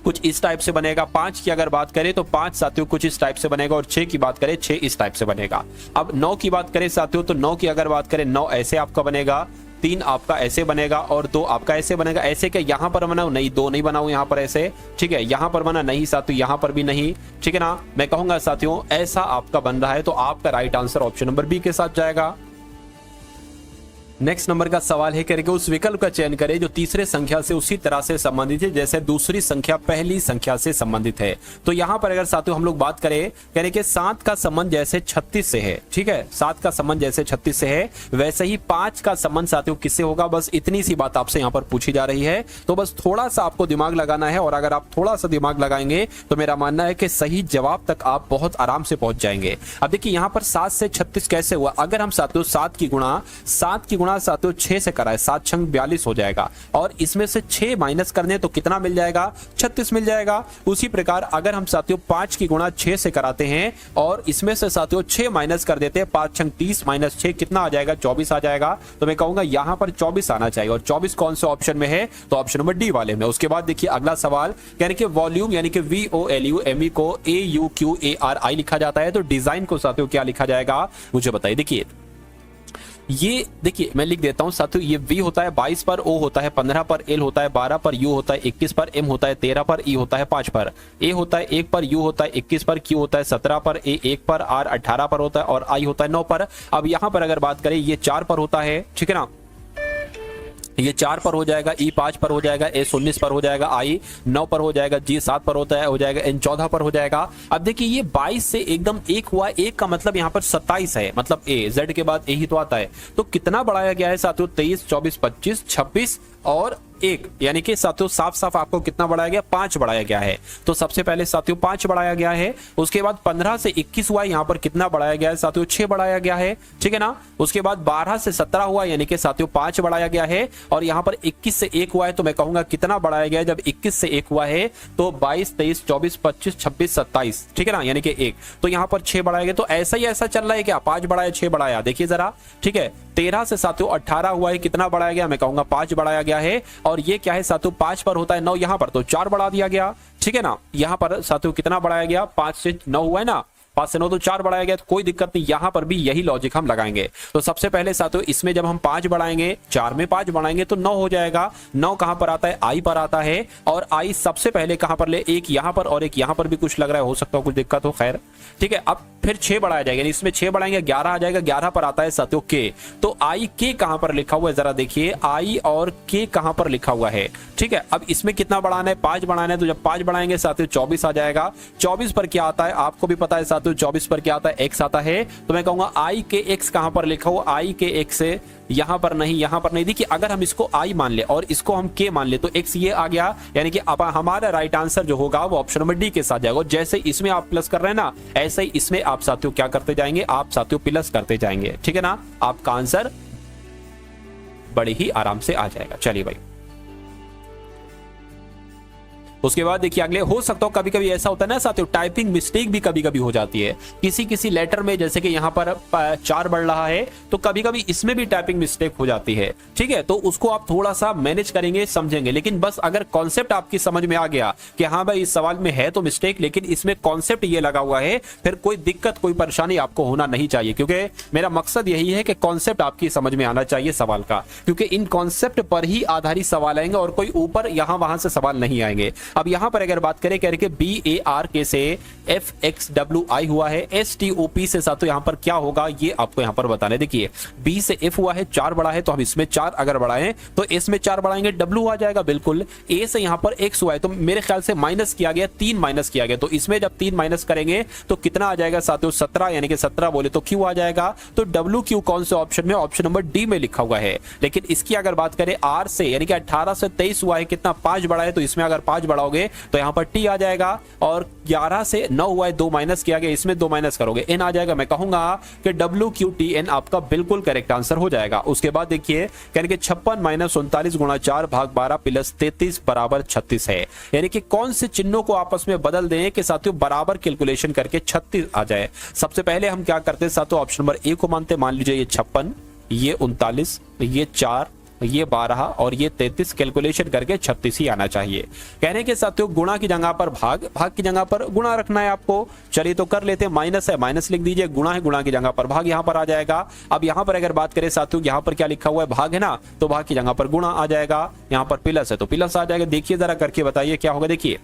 कुछ इस टाइप से बनेगा। 5 की अगर बात करें तो 5 साथियों कुछ इस टाइप से बनेगा, और 6 की बात करें 6 इस टाइप से बनेगा। अब 9 की बात करें साथियों तो 9 की अगर बात करें 9 ऐसे आपका बनेगा, 3 आपका ऐसे बनेगा और 2 आपका ऐसे बनेगा। ऐसे क्या यहां पर बनाओ, नहीं 2 नहीं बनाओ यहां पर ऐसे, ठीक है। यहां पर बना नहीं साथियों, यहां पर भी नहीं, ठीक है ना। मैं कहूंगा साथियों ऐसा आपका बन रहा है, तो आपका right answer option number B के साथ जाएगा। नेक्स्ट नंबर का सवाल है कि उस विकल्प का चयन करें जो तीसरे संख्या से उसी तरह से संबंधित है जैसे दूसरी संख्या पहली संख्या से संबंधित है। तो यहां पर अगर साथियों हम लोग बात करें, यानी कि 7 का संबंध जैसे 36 से है, ठीक है, 7 का संबंध जैसे 36 से है, वैसे ही 5 का संबंध साथियों किससे होगा। बस इतनी सी बात आपसे यहां पर पूछी जा रही है, तो बस थोड़ा सा आपको दिमाग लगाना है, और अगर आप थोड़ा सा दिमाग लगाएंगे तो मेरा मानना है कि सही जवाब तक आप बहुत आराम से पहुंच जाएंगे। अब देखिए यहां पर 7 से 36 कैसे हुआ। अगर हम साथियों 7 की गुणा साथियों 6 से कराए, 7 छंग 42 हो जाएगा, और इसमें से 6 माइनस करने तो कितना मिल जाएगा, 36 मिल जाएगा। उसी प्रकार अगर हम साथियों 5 की गुणा 6 से कराते हैं और इसमें से साथियों 6 माइनस कर देते हैं, 5 छंग 30 माइनस 6 कितना आ जाएगा, 24 आ जाएगा। तो मैं कहूंगा यहां पर 24 आना चाहिए, और 24 कौन से ऑप्शन में है, तो ऑप्शन नंबर डी वाले में। उसके बाद देखिए अगला सवाल, यानी कि वॉल्यूम यानी कि VOLUME को AUQARI लिखा जाता है, तो डिजाइन को साथियों क्या लिखा जाएगा मुझे बताइए। देखिए ये देखिए मैं लिख देता हूं साथियों, ये V होता है 22 पर, O होता है 15 पर, L होता है 12 पर, U होता है 21 पर, M होता है 13 पर, E होता है 5 पर, A होता है 1 पर, U होता है 21 पर, Q होता है 17 पर, A 1 पर, R 18 पर होता है और I होता है 9 पर। अब यहां पर अगर बात करें ये 4 पर होता है, ठीक है ना, ये 4 पर हो जाएगा, E 5 पर हो जाएगा, S 19 पर हो जाएगा, I 9 पर हो जाएगा, G 7 पर होता है हो जाएगा, N 14 पर हो जाएगा। अब देखिए ये 22 से एकदम 1 हुआ, 1 का मतलब यहाँ पर 27 है, मतलब A, Z के बाद A ही तो आता है। तो कितना बढ़ाया गया है साथियों, 23, 24, 25, 26 और 1, यानी कि साथियों साफ साफ आपको कितना बढ़ाया गया, 5 बढ़ाया गया है। तो सबसे पहले साथियों 5 बढ़ाया गया है, उसके बाद 15 से 21 हुआ, यहाँ पर कितना बढ़ाया गया है साथियों, 6 बढ़ाया गया है, ठीक है ना। उसके बाद 12 से 17 हुआ, यानी कि साथियों 5 बढ़ाया गया है, और यहाँ पर 21 से 1 हुआ है, तो मैं कहूंगा कितना बढ़ाया गया है, जब 21 से 1 हुआ है तो 22, 23, 24, 25, 26, 27, ठीक है ना, यानी कि 1, तो यहाँ पर 6 बढ़ाया गया। तो ऐसा ही ऐसा चल रहा है क्या, 5 बढ़ाया 6 बढ़ाया, देखिए जरा, ठीक है। 13 से साथियों 18 हुआ है, कितना बढ़ाया गया, मैं कहूंगा 5 बढ़ाया गया है, और ये क्या है साथियों 5 पर होता है 9, यहां पर तो 4 बढ़ा दिया गया, ठीक है ना। यहां पर साथियों कितना बढ़ाया गया, 5 से 9 हुआ है ना, 5 से 9 तो 4 बढ़ाया गया, तो कोई दिक्कत नहीं, यहां पर भी यही लॉजिक हम लगाएंगे। तो सबसे पहले साथियों इसमें जब हम 5 बढ़ाएंगे, 4 में 5 बढ़ाएंगे तो 9 हो जाएगा। 9 कहां पर आता है, आई पर आता है, और आई सबसे पहले कहां पर ले, एक यहां पर और एक यहां पर भी कुछ लग रहा है, हो सकता है कुछ दिक्कत हो, खैर ठीक है। अब फिर 6 बढ़ाया जाएगा, यानी इसमें 6 बढ़ाएंगे 11 आ जाएगा, 11 पर आता है साथियों के, तो आई के कहां पर लिखा हुआ है, जरा देखिए आई और के कहां पर लिखा हुआ है, ठीक है। अब इसमें कितना बढ़ाना है, 5 बढ़ाना है, तो जब 5 बढ़ाएंगे साथियों 24 आ जाएगा। 24 पर क्या आता है आपको भी पता है साथियों, 24 पर क्या आता है, x आता है, तो मैं कहूंगा आई के x कहां पर लिखा हुआ, आई के x से यहां पर नहीं, यहां पर नहीं। देखिए अगर हम इसको i मान ले और इसको हम k मान ले तो x ये आ गया, यानी कि अब हमारा राइट आंसर जो होगा वो ऑप्शन नंबर डी के साथ जाएगा। जैसे इसमें आप प्लस कर रहे हैं ना, ऐसे ही इसमें आप साथियों क्या करते जाएंगे, आप साथियों प्लस करते जाएंगे, ठीक है ना। आपका आंसर बड़े ही आराम से आ जाएगा। चलिए भाई, उसके बाद देखिए अगले, हो सकता हो कभी कभी ऐसा होता है ना साथियों, टाइपिंग मिस्टेक भी कभी कभी हो जाती है किसी किसी लेटर में, जैसे कि यहाँ पर 4 बढ़ रहा है तो कभी कभी इसमें भी टाइपिंग मिस्टेक हो जाती है, ठीक है। तो उसको आप थोड़ा सा मैनेज करेंगे, समझेंगे, लेकिन बस अगर कॉन्सेप्ट आपकी समझ में आ गया कि हाँ भाई इस सवाल में है तो मिस्टेक, लेकिन इसमें कॉन्सेप्ट ये लगा हुआ है, फिर कोई दिक्कत कोई परेशानी आपको होना नहीं चाहिए, क्योंकि मेरा मकसद यही है कि कॉन्सेप्ट आपकी समझ में आना चाहिए सवाल का, क्योंकि इन कॉन्सेप्ट पर ही आधारित सवाल आएंगे और कोई ऊपर यहां वहां से सवाल नहीं आएंगे। अब यहां पर अगर बात करें, कह रहे कि BARK से FXWI हुआ है, STOP से साथियों यहां पर क्या होगा ये आपको यहां पर बताने। देखिए B से F हुआ है, 4 बढ़ा है, तो हम इसमें 4 अगर बढ़ाएं तो S में 4 बढ़ाएंगे, W आ जाएगा बिल्कुल। A से यहां पर X हुआ है, तो मेरे ख्याल से माइनस किया गया, 3 माइनस किया गया, तो इसमें जब 3 माइनस करेंगे तो कितना आ जाएगा साथियों, 17, यानी कि 17 बोले तो Q आ जाएगा। तो WQ कौन से ऑप्शन में, ऑप्शन नंबर डी में लिखा हुआ है। लेकिन इसकी अगर बात करें R से, यानी कि 18 से 23 हुआ है, कितना 5 बढ़ा है, तो इसमें अगर 5 बढ़ाओगे तो यहां पर T आ जाएगा, और 11 से 9 हुआ है, 2 माइनस किया गया, इसमें 2 माइनस करोगे N आ जाएगा। मैं कहूंगा कि WQTN आपका बिल्कुल करेक्ट आंसर हो जाएगा। उसके बाद देखिए यानी कि 56 माइनस 39 गुणा 4 भाग 12 प्लस 33 बराबर 36 है, यानी कि कौन से चिन्हों को आपस में बदल दें कि साथियों बराबर कैलकुलेशन करके 36 आ जाए। सबसे पहले हम क्या करते हैं साथियों, ऑप्शन नंबर ए को मानते, मान लीजिए ये 56, ये 39, ये 4, ये 12 और ये 33, कैलकुलेशन करके 36 ही आना चाहिए। कहने के साथियों गुणा की जगह पर भाग, भाग की जगह पर गुणा रखना है आपको। चलिए तो कर लेते हैं, माइनस है माइनस लिख दीजिए, गुणा है गुणा की जगह पर भाग यहां पर आ जाएगा। अब यहां पर अगर बात करें साथियों, यहां पर क्या लिखा हुआ है, भाग है ना, तो भाग की जगह पर गुणा आ जाएगा, यहां पर प्लस है तो प्लस आ जाएगा। देखिए जरा करके बताइए क्या होगा। देखिए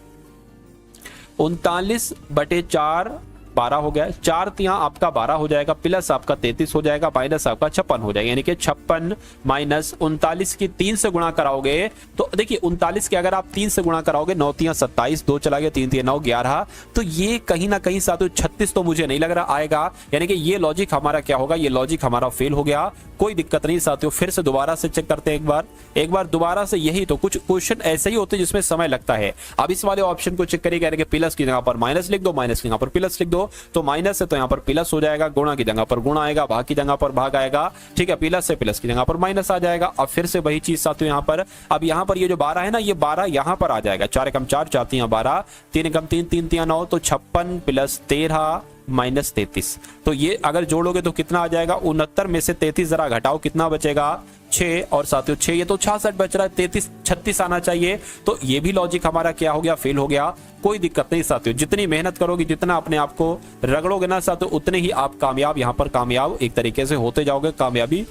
39/4 12 हो गया, 4 यहाँ आपका 12 हो जाएगा, प्लस आपका 33 हो जाएगा, माइनस आपका 56 हो जाएगा, यानी कि 56 माइनस 39 की 3 से गुणा कराओगे तो देखिए 39 के अगर आप 3 से गुणा कराओगे, 9 3 27, 2 चला गया, 3 3 9 11, तो ये कहीं ना कहीं साथियों 36 तो मुझे नहीं लग रहा आएगा, यानी कि ये लॉजिक हमारा क्या होगा, ये लॉजिक हमारा फेल हो गया। कोई दिक्कत नहीं साथियों, फिर से दोबारा से चेक करते हैं एक बार दोबारा से। यही तो कुछ क्वेश्चन ऐसे ही होते हैं जिसमें समय लगता है। अब इस वाले ऑप्शन को चेक करिए, कह रहे हैं प्लस की जगह पर माइनस लिख दो, माइनस की जगह पर प्लस लिख दो, तो माइनस है तो यहाँ पर प्लस हो जाएगा, गुणा की जगह पर गुणा आएगा, भाग की जगह पर भाग आएगा, ठीक है, प्लस से प्लस की जगह पर माइनस आ जाएगा। अब फिर से वही चीज साथियों यहाँ पर, अब यहाँ पर ये जो 12 है ना, ये 12 यहाँ पर आ जाएगा, 4 एकम 4, 4 3 12, 3 एकम 3, 3 3 9, तो 56 प्लस 13 माइनस 33, तो ये अगर जोड़ोगे तो कितना आ जाएगा, 69 में से 33 जरा घटाओ, कितना बचेगा 6, और साथियों 6 ये तो 66 बच रहा है, 33 36 आना चाहिए। तो ये भी लॉजिक हमारा क्या हो गया, फेल हो गया। कोई दिक्कत नहीं साथियों, जितनी मेहनत करोगे, जितना अपने आप को रगड़ोगे ना साथियों, उतने ही आप कामयाब, यहाँ पर कामयाब एक तरीके से होते जाओगे, कामयाबी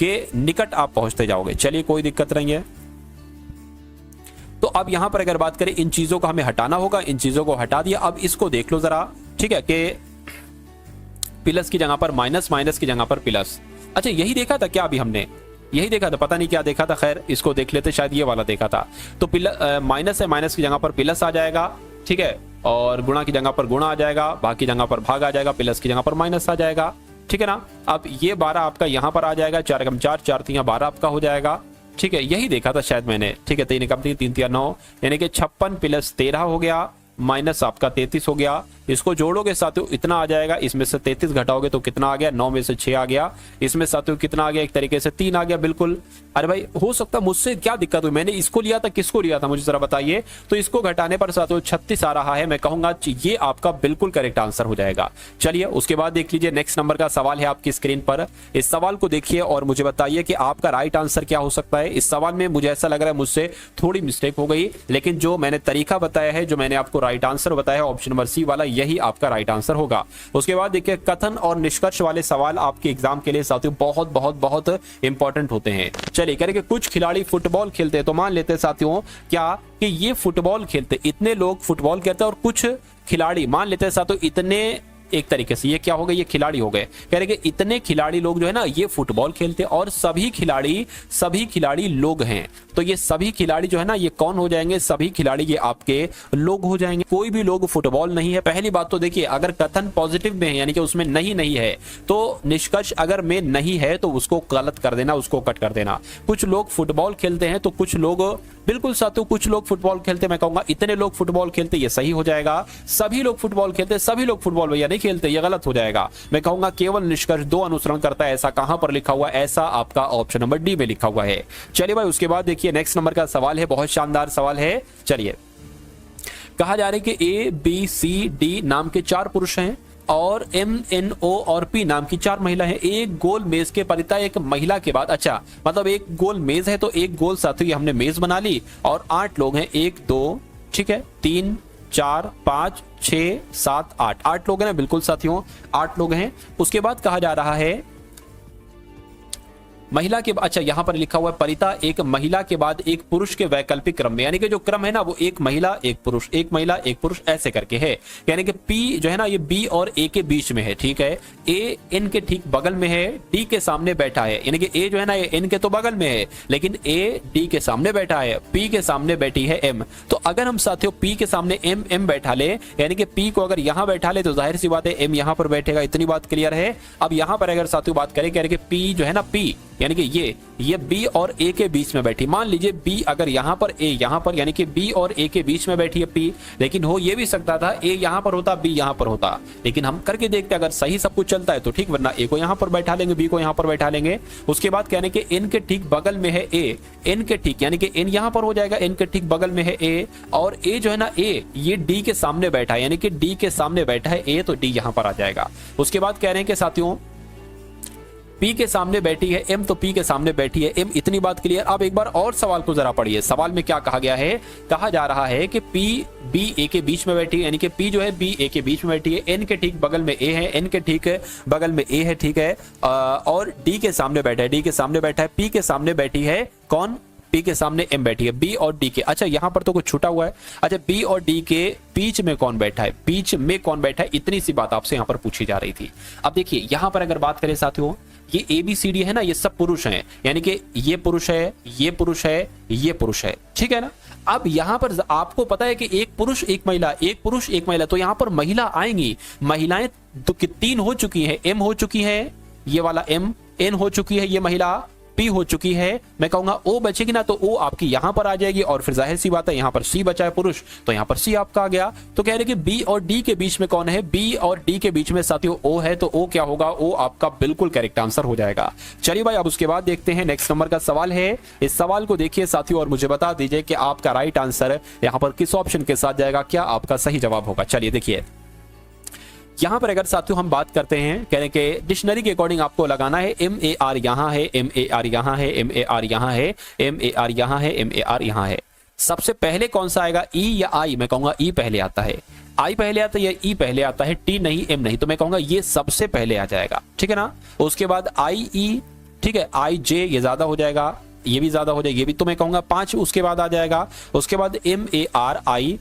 उसके निकट आप पहुंचते जाओगे। चलिए कोई दिक्कत नहीं है। तो अब यहां पर अगर बात करें, इन चीजों को हमें हटाना होगा, इन चीजों को हटा दिया। अब इसको देख लो जरा, ठीक है, कि प्लस की जगह पर माइनस, माइनस की जगह पर प्लस। अच्छा यही देखा था क्या? अभी हमने यही देखा था, पता नहीं क्या देखा था, खैर इसको देख लेते, शायद ये वाला देखा था। तो माइनस है, माइनस की जगह पर प्लस आ जाएगा, ठीक है, और गुणा की जगह पर गुणा आ जाएगा, भाग की जगह पर भाग आ जाएगा, प्लस की जगह पर माइनस आ जाएगा, ठीक है ना। अब ये 12 आपका यहां पर आ जाएगा, 4 कम 4, 4 3 12 आपका हो जाएगा, ठीक है, यही देखा था शायद मैंने, ठीक है। 3 कम 3, 3 3 9, यानी कि 56 प्लस 13 हो गया, माइनस आपका 33 हो गया। इसको जोड़ोगे साथियों इतना आ जाएगा, इसमें से 33 घटाओगे तो कितना आ गया? 9 में से 6 आ गया, इसमें साथियों कितना आ गया? एक तरीके से 3 आ गया, बिल्कुल। अरे भाई हो सकता है मुझसे क्या दिक्कत हुई, मैंने इसको लिया था, किसको लिया था मुझे जरा बताइए। तो इसको घटाने पर साथियों 36 आ रहा है, मैं कहूंगा ये आपका बिल्कुल करेक्ट आंसर हो जाएगा। चलिए उसके बाद देख लीजिए, नेक्स्ट नंबर का सवाल है आपकी स्क्रीन पर। इस सवाल को देखिए और मुझे बताइए कि आपका राइट आंसर क्या हो सकता है। इस सवाल में मुझे ऐसा लग रहा है मुझसे थोड़ी मिस्टेक हो गई, लेकिन जो मैंने तरीका बताया है, जो मैंने आपको राइट आंसर बताया है, ऑप्शन नंबर सी वाला, यही आपका राइट आंसर होगा। उसके बाद देखिए, कथन और निष्कर्ष वाले सवाल आपके एग्जाम के लिए साथियों बहुत बहुत बहुत इंपॉर्टेंट होते हैं। चलिए करेंगे, कुछ खिलाड़ी फुटबॉल खेलते हैं, तो मान लेते हैं साथियों क्या कि ये फुटबॉल खेलते, इतने लोग फुटबॉल खेलते हैं और कुछ खिलाड़ी, मान लेते हैं साथियों इतने, एक तरीके से ये क्या हो गए? ये खिलाड़ी हो गए। कह रहे कि इतने खिलाड़ी लोग जो है ना ये फुटबॉल खेलते हैं और सभी खिलाड़ी लोग हैं। तो ये सभी खिलाड़ी जो है ना ये कौन हो जाएंगे? सभी खिलाड़ी ये आपके लोग हो जाएंगे। कोई भी लोग फुटबॉल नहीं है। पहली बात तो देखिए, अगर कथन पॉजिटिव में है यानी कि उसमें नहीं है, तो निष्कर्ष अगर में नहीं है तो उसको गलत कर देना, उसको कट कर देना। कुछ लोग फुटबॉल खेलते हैं तो कुछ लोग, बिल्कुल साथियों कुछ लोग फुटबॉल खेलते, मैं कहूंगा इतने लोग फुटबॉल खेलते, ये सही हो जाएगा। सभी लोग फुटबॉल खेलते, सभी लोग फुटबॉल भैया नहीं खेलते, ये गलत हो जाएगा। मैं कहूंगा केवल निष्कर्ष 2 अनुसरण करता है, ऐसा कहां पर लिखा हुआ? ऐसा आपका ऑप्शन नंबर डी में लिखा हुआ है। चलिए भाई उसके बाद देखिए, नेक्स्ट नंबर का सवाल है, बहुत शानदार सवाल है। चलिए, कहा जा रहा है कि ए बी सी डी नाम के 4 पुरुष हैं और एम एन ओ और पी नाम की 4 महिला हैं। एक गोल मेज के परिता एक महिला के बाद, अच्छा मतलब एक गोल मेज है तो एक गोल साथी हमने मेज बना ली और 8 लोग हैं, 1 2 ठीक है 3 4 5 6 7 8 लोग हैं, बिल्कुल साथियों 8 लोग हैं। उसके बाद कहा जा रहा है महिला के, अच्छा यहां पर लिखा हुआ है परिता एक महिला के बाद एक पुरुष के वैकल्पिक क्रम में, यानी कि जो क्रम है ना वो एक महिला एक पुरुष, एक महिला एक पुरुष ऐसे करके है। यानी कि पी जो है ना ये बी और ए के बीच में है, ठीक है। ए एन के ठीक बगल में है, डी के सामने बैठा है, यानी कि ए जो है ना ये एन के तो बगल में है लेकिन ए डी के सामने बैठा है, पी के सामने बैठी है एम। तो अगर हम साथियों पी के सामने एम एम बैठा ले, यानी कि पी को अगर यहां बैठा ले तो जाहिर सी बात है एम यहां पर बैठेगा, इतनी बात क्लियर है। अब यहां पर अगर साथियों बात करें कि पी जो है ना पी यानी कि ये बी और ए के बीच में बैठी, मान लीजिए बी अगर यहां पर ए यहां पर, यानी कि बी और ए के बीच में बैठी है पी, लेकिन हो ये भी सकता था ए यहां पर होता बी यहां पर होता, लेकिन हम करके देखते अगर सही सब कुछ चलता है तो ठीक, वरना ए को यहां पर बैठा लेंगे, बी को यहां पर बैठा लेंगे। उसके बाद कहने के एन के ठीक बगल में है ए, एन के ठीक यानी कि एन यहां पर हो जाएगा, एन के ठीक बगल में है ए, और ए जो है ना ए ये डी के सामने बैठा है, यानी कि डी के सामने बैठा है ए, तो डी यहां पर आ जाएगा। उसके बाद कह रहे हैं कि साथियों पी के सामने बैठी है एम, तो पी के सामने बैठी है एम, इतनी बात क्लियर। अब एक बार और सवाल को जरा पढ़िए, सवाल में क्या कहा गया है? कहा जा रहा है कि पी बी ए के बीच में बैठी है, यानी कि पी जो है बी ए के बीच में बैठी है, एन के ठीक बगल में ए है, एन के ठीक बगल में ए है, ठीक है, और डी के सामने बैठा है, डी के सामने बैठा है, पी के सामने बैठी है कौन? पी के सामने एम बैठी है, बी और डी के, अच्छा यहां पर तो कुछ छूटा हुआ है, अच्छा बी और डी के बीच में कौन बैठा है? बीच में कौन बैठा है? इतनी सी बात आपसे यहां पर पूछी जा रही थी। अब देखिए यहां पर अगर बात करें साथियों, ये ए बी सी डी है ना, ये सब पुरुष हैं, यानी कि ये पुरुष है, ये पुरुष है, ये पुरुष है, ठीक है ना। अब यहां पर आपको पता है कि एक पुरुष एक महिला, एक पुरुष एक महिला, तो यहां पर महिला आएंगी, महिलाएं तो 3 हो चुकी हैं, एम हो चुकी है, ये वाला एम, एन हो चुकी है, ये महिला पी हो चुकी है, मैं कहूंगा ओ बचेगी ना, तो ओ आपकी यहां पर आ जाएगी, और फिर जाहिर सी बात है यहां पर सी बचा है पुरुष, तो यहां पर सी आपका आ गया। तो कह रहे कि बी और डी के बीच में कौन है? बी और डी के बीच में साथियों ओ है, तो ओ क्या होगा? ओ आपका बिल्कुल करेक्ट आंसर हो जाएगा। चलिए भाई अब उसके बाद देखते हैं नेक्स्ट नंबर का सवाल है। इस सवाल को देखिए साथियों और मुझे बता दीजिए कि आपका राइट आंसर यहां पर किस ऑप्शन के साथ जाएगा, क्या आपका सही जवाब होगा। चलिए देखिए यहां पर अगर साथियों हम बात करते हैं, कह रहे कि डिक्शनरी के अकॉर्डिंग आपको लगाना है एम ए आर यहां है, एम ए आर यहां है, एम ए आर यहां है, एम ए आर यहां है, एम ए आर यहां है। सबसे पहले कौन सा आएगा? ई या आई? मैं कहूंगा ई पहले आता है, आई पहले आता है या ई पहले आता है, टी नहीं एम नहीं, तो मैं कहूंगा ये सबसे पहले आ जाएगा, ठीक है ना। उसके बाद आई ई ठीक है, आई जे ये ज्यादा हो जाएगा, ये भी ज्यादा हो जाएगा, ये भी तो मैं कहूंगा 5 उसके बाद आ जाएगा। उसके बाद MARI,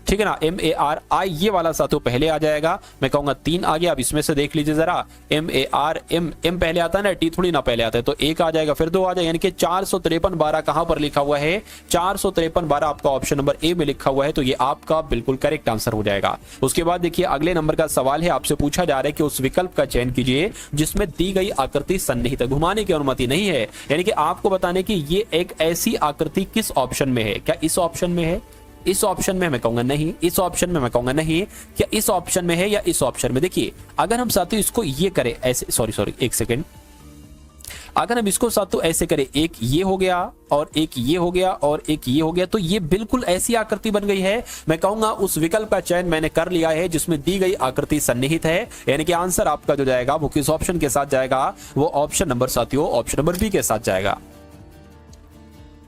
ठीक है ना, MARI ये वाला साथियों पहले आ जाएगा, मैं कहूंगा 3 आ गया। अब इसमें से देख लीजिए जरा, M पहले आता है ना, T थोड़ी ना पहले आता है, तो 1 आ जाएगा, फिर 2 आ जाएगा, यानी कि 453 12 कहां पर लिखा हुआ है, 453 12 आपका ऑप्शन नंबर ए में लिखा हुआ है, तो ये आपका बिल्कुल करेक्ट आंसर हो जाएगा। उसके बाद देखिए अगले नंबर का सवाल है, आपसे पूछा जा रहा है कि उस विकल्प का चयन कीजिए जिसमें दी गई आकृति सन्निहित है, घुमाने की अनुमति नहीं है, यानी कि आपको बताने की ये एक ऐसी आकृति किस ऑप्शन में है, क्या इस ऑप्शन में है, इस ऑप्शन में मैं कहूंगा नहीं, इस ऑप्शन में मैं कहूंगा नहीं, क्या इस ऑप्शन में है या इस ऑप्शन में। देखिए अगर हम साथियों इसको ये करें ऐसे, सॉरी एक सेकेंड, अगर हम इसको साथियों ऐसे करें, एक ये हो गया और एक ये हो गया और एक ये हो गया, तो ये बिल्कुल ऐसी आकृति बन गई है, मैं कहूंगा उस विकल्प का चयन मैंने कर लिया है जिसमें दी गई आकृति सन्निहित है, यानी कि आंसर आपका जो जाएगा वो किस ऑप्शन के साथ जाएगा, वो ऑप्शन नंबर साथियों ऑप्शन नंबर बी के साथ जाएगा।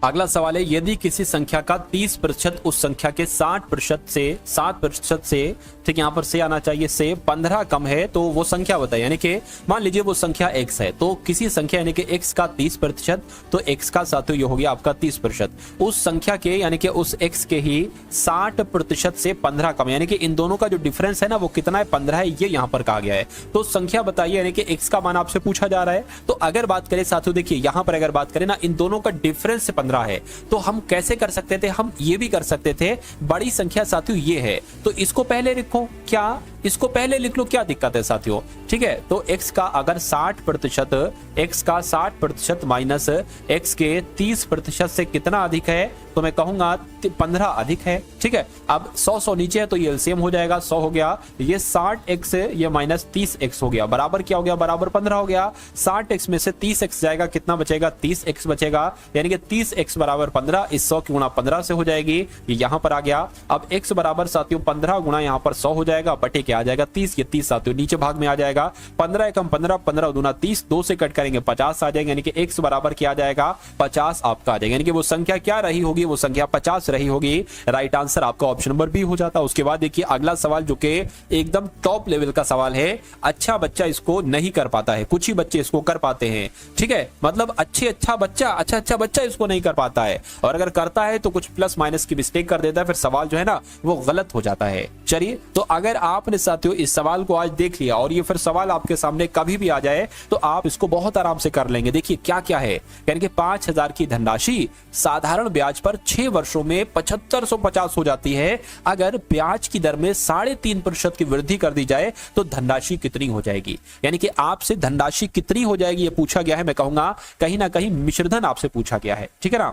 अगला सवाल है, यदि किसी संख्या का 30% उस संख्या के 7% से ठीक यहां पर से आना चाहिए, से 15 कम है तो वो संख्या बताए, यानी कि मान लीजिए वो संख्या x है, तो किसी संख्या यानी कि x का 30%, तो x का साथियों ये हो गया आपका 30%, उस संख्या के यानी कि उस x के ही 60% से 15 कम, यानी कि इन दोनों का जो डिफरेंस है ना वो कितना है, 15 है, ये यहां पर कहा गया है, तो संख्या बताइए, यानी कि x का मान आपसे पूछा जा रहा है। तो अगर बात करें साथियों, देखिए यहां पर अगर बात करें ना, इन दोनों का डिफरेंस से 15 है, तो हम कैसे कर सकते थे, हम ये भी कर सकते थे, बड़ी संख्या साथियों ये है तो इसको पहले लिखो, क्या इसको पहले लिख लो, क्या दिक्कत है साथियों, ठीक है। तो x का अगर 60%, x का 60% माइनस x के 30% से कितना अधिक है, तो मैं कहूंगा 15 अधिक है, ठीक है। अब 100 नीचे है तो ये एलसीएम हो जाएगा, 100 हो गया, ये 60x ये माइनस 30x हो गया, बराबर क्या हो गया, बराबर 15 हो गया। 60x में से 30x जाएगा, कितना बचेगा, 30x बचेगा, यानी कि 30x बराबर 15, इस 100 की गुणा 15 से हो जाएगी, ये यहां पर आ गया। अब x बराबर साथियों 15 गुणा यहां पर 100 हो जाएगा, बटे क्या आ जाएगा 30, ये 30 साथियों नीचे भाग में आ जाएगा, 15 एकम 15, 15 दूना 30, 2 से कट करेंगे 50 आ जाएगा, यानी कि x बराबर क्या आ जाएगा, 50 आपका आ जाएगा, यानी कि वो संख्या क्या रही होगी, वो संख्या 50 रही होगी। राइट आंसर आपका ऑप्शन नंबर बी हो जाता है। उसके बाद देखिए अगला सवाल जो कि एकदम टॉप लेवल का सवाल है, अच्छा बच्चा इसको नहीं कर पाता है, कुछ ही बच्चे इसको कर पाते हैं, ठीक है, मतलब अच्छा बच्चा इसको नहीं कर पाता है, और अगर करता है तो कुछ प्लस माइनस की मिस्टेक कर देता है, फिर सवाल जो है ना वो गलत हो जाता है। चलिए, तो अगर आपने साथियों इस सवाल को आज देख लिया और ये फिर सवाल आपके सामने कभी भी आ जाए तो आप इसको बहुत आराम से कर लेंगे। देखिए क्या क्या है, यानी कि 5000 की धनराशि साधारण ब्याज पर 6 वर्षों में 7550 हो जाती है, अगर ब्याज की दर में 3.5% की वृद्धि कर दी जाए तो धनराशि कितनी हो जाएगी, यानी कि आपसे धनराशि कितनी हो जाएगी ये पूछा गया है। मैं कहूंगा कहीं ना कहीं मिश्रधन आपसे पूछा गया है, ठीक है ना,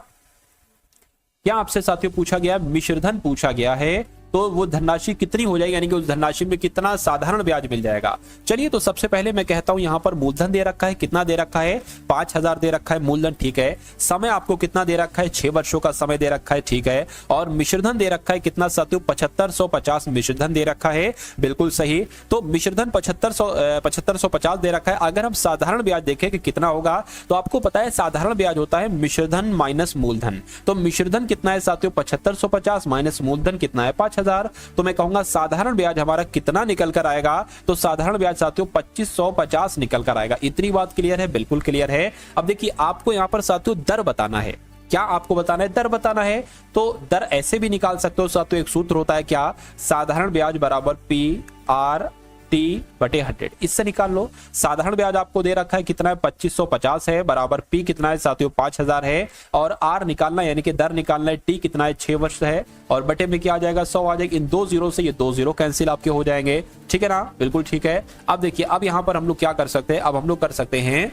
क्या आपसे साथियों पूछा गया, मिश्रधन पूछा गया है, तो वो धनराशि कितनी हो जाएगी, यानी कि उस धनराशि में कितना साधारण ब्याज मिल जाएगा। चलिए, तो सबसे पहले मैं कहता हूं यहां पर मूलधन दे रखा है, कितना दे रखा है, 5000 दे रखा है मूलधन, ठीक है। समय आपको कितना दे रखा है, 6 वर्षों का समय दे रखा है, ठीक है। और मिश्रधन दे रखा है कितना साथियों, 7550 मिश्रधन दे रखा है, बिल्कुल सही। तो मिश्रधन 7550 दे रखा है। अगर हम साधारण ब्याज देखें कि कितना होगा, तो आपको पता है साधारण ब्याज होता है मिश्रधन माइनस मूलधन, तो मिश्रधन कितना है साथियों 7550 माइनस मूलधन कितना है 5000, तो मैं कहूंगा साधारण ब्याज हमारा कितना निकल कर आएगा, तो साधारण ब्याज साथियों 2550 निकल कर आएगा। इतनी बात क्लियर है, बिल्कुल क्लियर है। अब देखिए आपको यहां पर साथियों दर बताना है, क्या आपको बताना है, दर बताना है, तो दर ऐसे भी निकाल सकते हो साथियों, एक सूत्र होता है क्या, साधारण ब्याज बराबर PRT/100, इससे निकाल लो। साधारण ब्याज आपको दे रखा है कितना है 2550 है, बराबर P कितना है साथियों 5000 है, और R निकालना यानी कि दर निकालना है, T कितना है 6 वर्ष है, और बटे में क्या आ जाएगा 100 आ जाएगा। इन 2 जीरो से ये 2 जीरो कैंसिल आपके हो जाएंगे, ठीक है ना, बिल्कुल ठीक है। अब देखिए अब यहां पर हम लोग क्या कर सकते हैं, अब हम लोग कर सकते हैं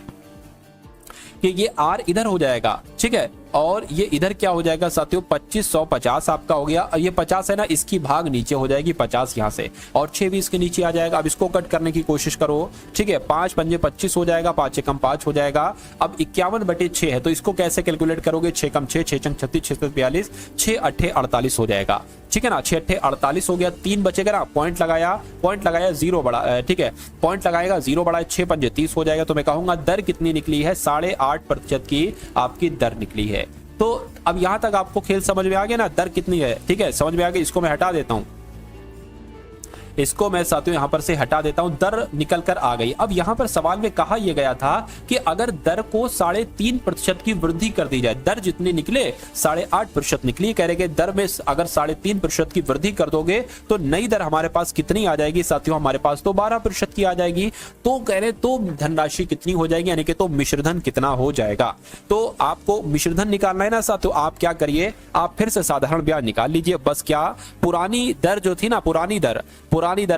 कि ये R इधर हो जाएगा, ठीक है, और ये इधर क्या हो जाएगा साथियों 2550 आपका हो गया। ये 50 है ना, इसकी भाग नीचे हो जाएगी 50 यहां से, और 6 भी इसके नीचे आ जाएगा। अब इसको कट करने की कोशिश करो, ठीक है, 5 पंजे 25 हो जाएगा, 5 एकम 5 हो जाएगा। अब 51/6 है, तो इसको कैसे कैलकुलेट करोगे, 6 कम 6, 6 चंग 36, 6 42, 6 अट्ठे 48 हो जाएगा, ठीक है ना, 6 अट्ठे 48 हो गया। 3 बचेगा ना, पॉइंट लगाया 0 बढ़ा, ठीक है, पॉइंट लगाएगा 0 बढ़ा, 6 पंजे 30 हो जाएगा। तो मैं कहूंगा दर कितनी निकली है, 8.5% की आपकी दर निकली है। तो अब यहां तक आपको खेल समझ में आ गया ना, दर कितनी है, ठीक है, समझ में आ गया। इसको मैं हटा देता हूं, इसको मैं साथियों यहाँ पर से हटा देता हूं, दर निकल कर आ गई। अब यहाँ पर सवाल में कहा यह गया था कि अगर दर को 3.5% की वृद्धि कर दी जाए, दर जितनी निकले 8.5% निकली, कह रहे कि दर में अगर 3.5% की वृद्धि कर दोगे तो नई दर हमारे पास कितनी आ जाएगी साथियों, हमारे पास तो 12% की आ जाएगी। तो कह रहे तो धनराशि कितनी हो जाएगी, यानी कि तो मिश्रधन कितना हो जाएगा। तो आपको मिश्रधन निकालना है ना साथियों, आप क्या करिए, आप फिर से साधारण ब्याज निकाल लीजिए। बस क्या, पुरानी दर जो थी ना, पुरानी दर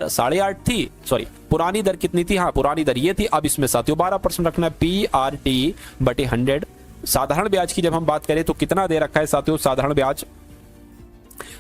8.5 थी, सॉरी पुरानी दर कितनी थी, हाँ पुरानी दर ये थी। अब इसमें साथियों 12% रखना है, PRT बटे 100। साधारण ब्याज की जब हम बात करें तो कितना दे रखा है साथियों, साधारण ब्याज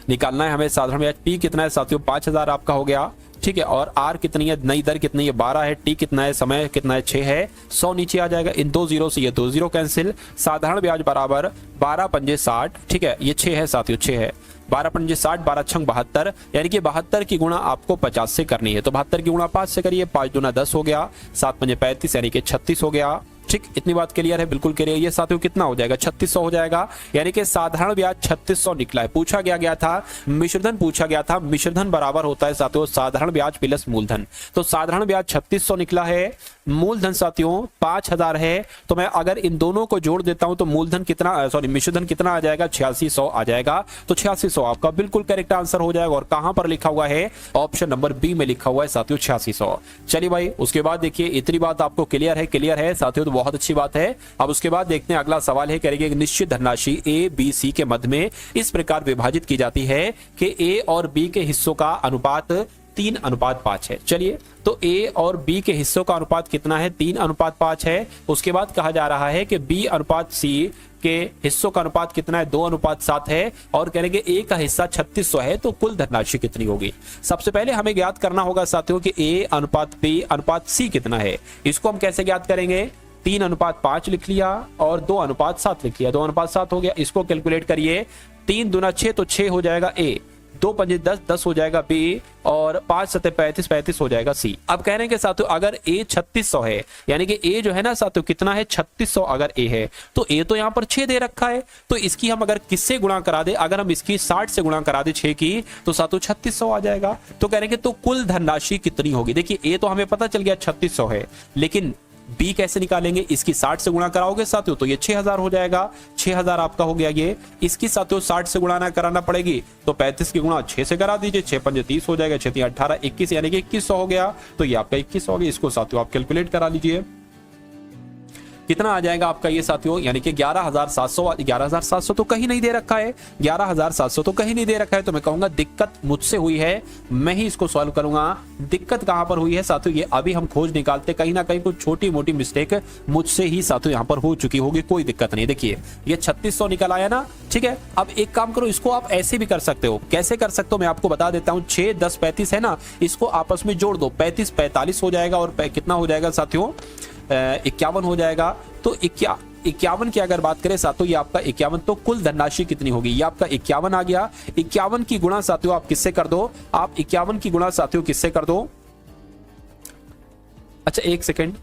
निकालना है हमें। साधारण ब्याज P कितना है साथियों, 5000 आपका हो गया, ठीक है। और R कितनी है, नई दर कितनी है, 12 है। T कितना है, समय कितना है, 6 है। 100 नीचे आ जाएगा, इन 2 जीरो से ये 2 जीरो कैंसिल। साधारण ब्याज बराबर 12 पंजे 60, ठीक है, ये 6 है साथियों, 6 है। 12 पंजे 60, 12 छंग 72, यानी कि 72 की गुणा आपको 50 से करनी है। तो 72 की गुणा 5 से करिए, 5 दूना 10 हो गया, 7 पंजे 35, यानी कि 36 हो गया। ठीक, इतनी बात क्लियर है, बिल्कुल क्लियर है। ये साथियों कितना हो जाएगा, 3600 हो जाएगा, यानी कि साधारण ब्याज 3600 निकला है। पूछा गया था मिश्रधन, पूछा गया था मिश्रधन बराबर होता है साथियों साधारण ब्याज प्लस मूलधन। तो साधारण ब्याज 3600 निकला है, मूलधन साथियों 5000 है। तो मैं अगर इन दोनों को जोड़ देता हूं तो मूलधन कितना, सॉरी मिश्रधन कितना आ जाएगा, 8600 आ जाएगा। तो 8600 आपका बिल्कुल करेक्ट आंसर हो जाएगा। और कहां पर लिखा हुआ है, ऑप्शन नंबर बी में लिखा हुआ है साथियों 8600। चलिए भाई, उसके बाद देखिए इतनी बात आपको क्लियर है साथियों, तो बहुत अच्छी बात है। अब उसके बाद देखते हैं अगला सवाल है, करेंगे एक निश्चित धनराशि ए बी सी के मध्य में इस प्रकार विभाजित की जाती है कि ए और बी के हिस्सों का अनुपात 3:5 है। चलिए, तो ए और बी के हिस्सों का अनुपात कितना है, 3:5 है। उसके बाद कहा जा रहा है कि बी अनुपात सी के हिस्सों का अनुपात कितना है, 2:7 है। और करेंगे ए का हिस्सा 3600 है, तो कुल धनराशि कितनी होगी। सबसे पहले हमें ज्ञात करना होगा साथियों कि ए अनुपात बी अनुपात सी कितना है। इसको हम कैसे ज्ञात करेंगे, 3:5 लिख लिया और 2:7 लिख लिया, 2:7 हो गया। इसको कैलकुलेट करिए, 3 दूना 6 तो 6 हो जाएगा ए, 2 पंजे 10, 10 हो जाएगा बी, और 5 सते 35, 35 हो जाएगा सी। अब कह रहे हैं कि साथियों अगर ए 3600 है, यानी कि ए जो है ना साथियों कितना है, 3600 अगर ए है, तो ए तो यहाँ पर 6 दे रखा है। तो इसकी हम अगर किससे गुणा करा दे, अगर हम इसकी 60 से गुणा करा दे 6 की, तो साथियों 3600 आ जाएगा। तो कह रहे हैं कि तो कुल धनराशि कितनी होगी। देखिए ए तो हमें पता चल गया 3600 है, लेकिन बी कैसे निकालेंगे, इसकी 60 से गुणा कराओगे साथियों तो ये 6000 हो जाएगा, 6000 आपका हो गया। ये इसकी साथियों 60 से गुणा ना कराना पड़ेगी, तो 35 की गुणा 6 से करा दीजिए, 6 पंजे 30 हो जाएगा, 6 18 21, यानी कि 2100 हो गया। तो ये आपका 2100 हो गया। इसको साथियों आप कैलकुलेट करा लीजिए, कितना आ जाएगा आपका ये साथियों, यानी कि 11700। 11700 तो कहीं नहीं दे रखा है, 11700 तो कहीं नहीं दे रखा है। तो मैं कहूंगा दिक्कत मुझसे हुई है, मैं ही इसको सॉल्व करूंगा। दिक्कत कहां पर हुई है साथियों, ये अभी हम खोज निकालते, कहीं ना कहीं कुछ छोटी मोटी मिस्टेक मुझसे ही साथियों यहां पर हो चुकी होगी, कोई दिक्कत नहीं। देखिए ये 3600 निकल आया ना, ठीक है। अब एक काम करो, इसको आप ऐसे भी कर सकते हो। कैसे कर सकते हो मैं आपको बता देता हूं। 6 10 35 है ना, इसको आपस में जोड़ दो, 35 45 हो जाएगा, और कितना हो जाएगा साथियों, 51 हो जाएगा। तो 51 की अगर बात करें साथियों, ये आपका 51, तो कुल धनराशि कितनी होगी, ये आपका 51 आ गया। 51 की गुणा साथियों आप किससे कर दो, आप 51 की गुणा साथियों किससे कर दो, अच्छा एक सेकेंड,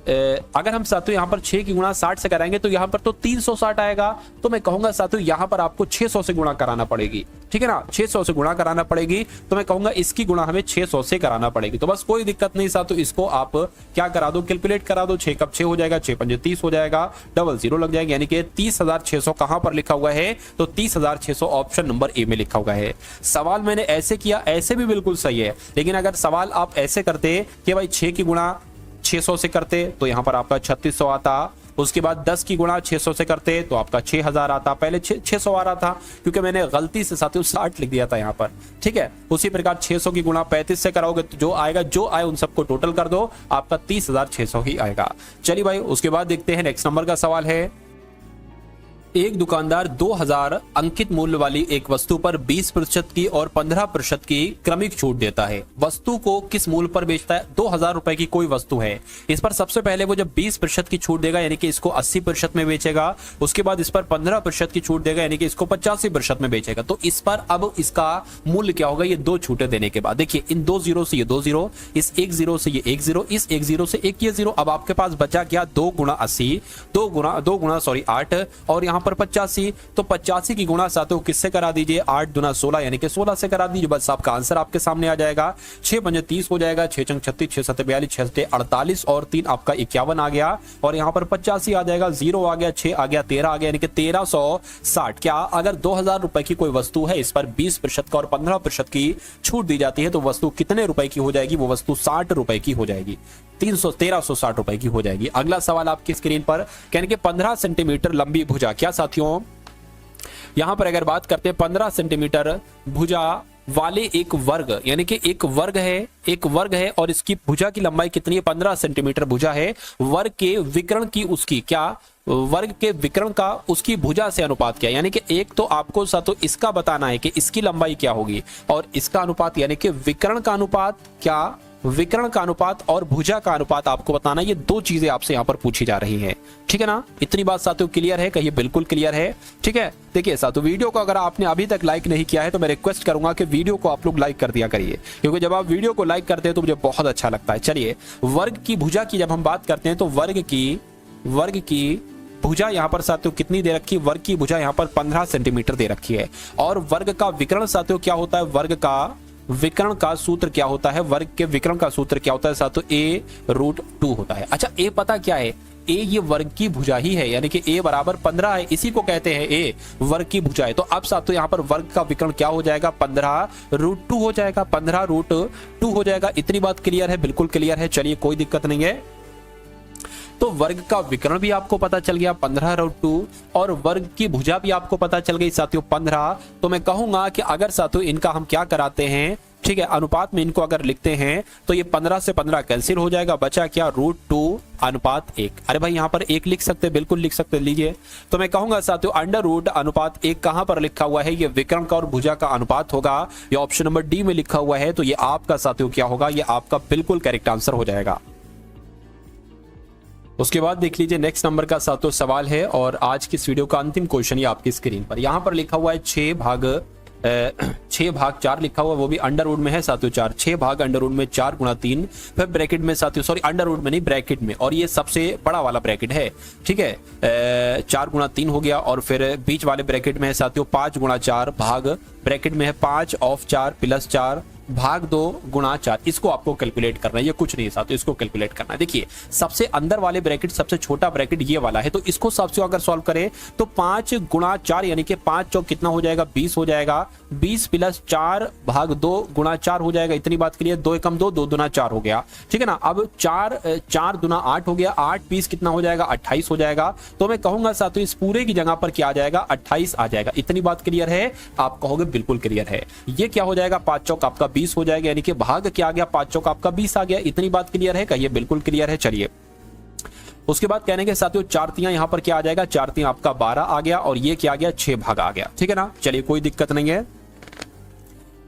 अगर हम साथियों यहां पर 6 की गुणा 60 से कराएंगे तो यहां पर तो 360 आएगा। तो मैं कहूंगा साथियों यहां पर आपको 600 से गुणा कराना पड़ेगी, ठीक है ना, 600 से गुणा कराना पड़ेगी। तो मैं कहूंगा इसकी गुणा हमें 600 से कराना पड़ेगी। तो बस कोई दिक्कत नहीं साथियों, इसको आप क्या करा दो, कैलकुलेट करा दो। 6 कब 6 हो जाएगा, 6 पंजे 30 हो जाएगा, 00 लग जाएगा, यानी कि 30600 कहां पर लिखा हुआ है, तो 30600 ऑप्शन नंबर ए में लिखा हुआ है। सवाल मैंने ऐसे किया, ऐसे भी बिल्कुल सही है, लेकिन अगर सवाल आप ऐसे करते कि भाई 6 की गुणा 600 से करते तो यहां पर आपका 3600 आता। उसके बाद 10 की गुणा 600 से करते तो आपका 6000 आता। पहले 600 आ रहा था क्योंकि मैंने गलती से साथियों 60 लिख दिया था यहां पर, ठीक है। उसी प्रकार 600 की गुणा 35 से कराओगे तो जो आएगा, जो आए उन सबको टोटल कर दो, आपका 30600 ही आएगा। चलिए भाई, उसके बाद देखते हैं नेक्स्ट नंबर का सवाल है। एक दुकानदार 2000 अंकित मूल्य वाली एक वस्तु पर 20% की और 15% की क्रमिक छूट देता है। वस्तु को किस मूल्य पर बेचता है, 2000 रुपए की कोई वस्तु है। इस पर सबसे पहले वो जब 20% की छूट देगा, यानी कि इसको 80% में बेचेगा। उसके बाद इस पर 15% की छूट देगा, यानी कि इसको 85% में बेचेगा। तो इस पर अब इसका मूल्य क्या होगा, ये 2 छूटें देने के बाद। देखिए इन 2 जीरो से ये 2 जीरो, इस 1 जीरो से ये 1 जीरो, इस 1 जीरो से एक ये जीरो। अब आपके पास बचा क्या, 2 गुणा 80, 2 गुणा 8, और यहाँ पर 85, तो 85 की गुणा साथियों किससे करा दीजिए, 8 दूना 16 यानी कि 16 से करा दीजिए, बस आपका आंसर आपके सामने आ जाएगा। 6 पंजे 30 हो जाएगा, 6 चंग 36, 6 सत्ते 42, 6 सत्ते 48 और 3 आपका 51 आ गया। और यहाँ पर 85 आ जाएगा, 0 आ गया, 6 आ गया, 13 आ गया, यानी कि 1360। क्या अगर 2000 रुपए की कोई वस्तु है, इस पर 20% का और 15% की छूट दी जाती है, तो वस्तु कितने रुपए की हो जाएगी, वो वस्तु 60 रुपए की हो जाएगी, 1360 रुपए की हो जाएगी। अगला सवाल आपकी स्क्रीन पर, कहने के 15 सेंटीमीटर लंबी भुजा, क्या साथियों यहां पर अगर बात करते हैं 15 सेंटीमीटर भुजा वाले एक वर्ग, यानी कि एक वर्ग है और इसकी भुजा की लंबाई कितनी है, 15 सेंटीमीटर भुजा है, वर्ग के विकर्ण की उसकी क्या, वर्ग के विकर्ण का उसकी भुजा से अनुपात क्या, यानी कि एक तो आपको साथों इसका बताना है कि इसकी लंबाई क्या होगी और इसका अनुपात, यानी कि विकर्ण का अनुपात क्या, विकर्ण का अनुपात और भुजा का अनुपात आपको बताना। ये दो चीजें आपसे यहां पर पूछी जा रही हैं, ठीक है ना। इतनी बात साथियों क्लियर है, कहिए बिल्कुल क्लियर है, ठीक है। देखिए साथियों, वीडियो को अगर आपने अभी तक लाइक नहीं किया है तो मैं रिक्वेस्ट करूंगा कि वीडियो को आप लोग लाइक कर दिया करिए, क्योंकि जब आप वीडियो को लाइक करते हैं तो मुझे बहुत अच्छा लगता है। चलिए, वर्ग की भुजा की जब हम बात करते हैं तो वर्ग की भुजा यहां पर साथियों कितनी दे रखी है, वर्ग की भुजा यहां पर 15 सेंटीमीटर दे रखी है। और वर्ग का विकर्ण साथियों क्या होता है, वर्ग का विकर्ण का सूत्र क्या होता है, वर्ग के विकर्ण का सूत्र क्या होता है साथियों, a√2 होता है। अच्छा, a पता क्या है, a ये वर्ग की भुजा ही है, यानी कि a बराबर 15 है, इसी को कहते हैं a वर्ग की भुजा है। तो अब साथियों यहाँ पर वर्ग का विकर्ण क्या हो जाएगा, 15√2 हो जाएगा, 15√2 हो जाएगा। इतनी बात क्लियर है, बिल्कुल क्लियर है, चलिए कोई दिक्कत नहीं है। तो वर्ग का विकर्ण भी आपको पता चल गया 15√2 और वर्ग की भुजा भी आपको पता चल गई साथियों 15। तो मैं कहूंगा कि अगर साथियों इनका हम क्या कराते हैं, ठीक है, अनुपात में इनको अगर लिखते हैं तो ये 15 से 15 कैंसिल हो जाएगा, बचा क्या, √2 अनुपात 1। अरे भाई यहाँ पर 1 लिख सकते, बिल्कुल लिख सकते, लीजिए। तो मैं कहूंगा साथियों अंडर रूट अनुपात 1 कहां पर लिखा हुआ है, ये विकर्ण का और भुजा का अनुपात होगा, ये ऑप्शन नंबर डी में लिखा हुआ है। तो ये आपका साथियों क्या होगा, ये आपका बिल्कुल करेक्ट आंसर हो जाएगा। उसके बाद देख लीजिए नेक्स्ट नंबर का साथियों सवाल है और आज की इस वीडियो का अंतिम क्वेश्चन ये आपकी स्क्रीन पर, यहां पर लिखा हुआ है 6 भाग 4 लिखा हुआ, वो भी अंडर रूट में है साथियों 4, 6 भाग अंडर रूट में 4 गुणा 3, फिर ब्रैकेट में साथियों, सॉरी अंडर रूट में नहीं ब्रैकेट में, और ये सबसे बड़ा वाला ब्रैकेट है, ठीक है, 4 गुणा 3 हो गया। और फिर बीच वाले ब्रैकेट में है साथियों 5 गुणा 4 भाग ब्रैकेट में है 5 ऑफ 4 प्लस 4 भाग 2 गुणा 4। इसको आपको कैलकुलेट करना है, ये कुछ नहीं साथियों, इसको कैलकुलेट करना है। देखिए सबसे अंदर वाले ब्रैकेट, सबसे छोटा ब्रैकेट ये वाला है, तो इसको साथियों अगर सॉल्व करें तो 5 गुणा 4 यानी कि 5 चौक कितना हो जाएगा, 20 हो जाएगा, 20 प्लस 4 भाग 2 गुणा 4 हो जाएगा। इतनी बात के लिए 2 एकम 2, 2 दूना 4 हो गया, ठीक है ना। अब 4 दूना 8 हो गया, 8 20 कितना हो जाएगा, 28 हो जाएगा। तो मैं कहूंगा साथियों इस पूरे की जगह पर क्या आ जाएगा, 28 आ जाएगा। इतनी बात क्लियर है, आप कहोगे बिल्कुल क्लियर है। ये क्या हो जाएगा, 5 चौक आपका 20 हो जाएगा, यानी कि भाग क्या आ गया, 5 चौक आपका 20 आ गया। इतनी बात क्लियर है, कहिए बिल्कुल क्लियर है। चलिए उसके बाद कहने के साथियों 4 तियां यहां पर क्या आ जाएगा, 4 तियां आपका 12 आ गया और ये क्या आ गया, 6 भाग आ गया, ठीक है ना। चलिए कोई दिक्कत नहीं है,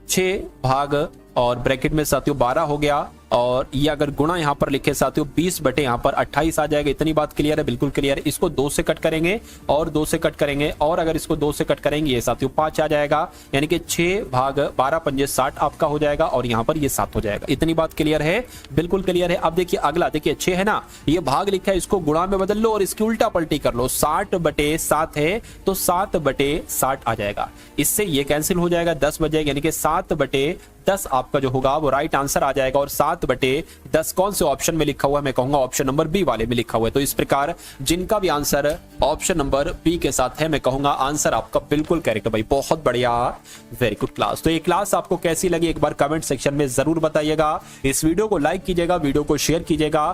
6 भाग और ब्रैकेट में साथियों 12 हो गया और ये अगर गुणा यहां पर लिखे साथियों 20 बटे यहां पर 28 आ जाएगा। इतनी बात क्लियर है, बिल्कुल क्लियर है। इसको 2 से कट करेंगे और 2 से कट करेंगे और अगर इसको 2 से कट करेंगे ये साथियों 5 आ जाएगा, यानी कि 6 भाग 12 पंजे 60 आपका हो जाएगा और यहां पर ये 7 हो जाएगा। इतनी बात क्लियर है, बिल्कुल क्लियर है। अब देखिए अगला, देखिए 6 है ना, ये भाग लिखा है, इसको गुणा में बदल लो और इसकी उल्टा पलटी कर लो, 60 बटे 7 है तो 7 बटे 60 आ जाएगा। इससे ये कैंसिल हो जाएगा, 10 बच जाएगा, यानी कि 7 बटे 10 आपका जो होगा वो राइट आंसर आ जाएगा। और 7 बटे 10 कौन से ऑप्शन में लिखा हुआ है, मैं कहूंगा ऑप्शन नंबर बी वाले में लिखा हुआ है। तो इस प्रकार जिनका भी आंसर ऑप्शन नंबर बी के साथ है, मैं कहूंगा आंसर आपका बिल्कुल करेक्ट है भाई, बहुत बढ़िया, वेरी गुड क्लास। तो ये क्लास आपको कैसी लगी एक बार कमेंट सेक्शन में जरूर बताइएगा। इस वीडियो को लाइक कीजिएगा, वीडियो को शेयर कीजिएगा।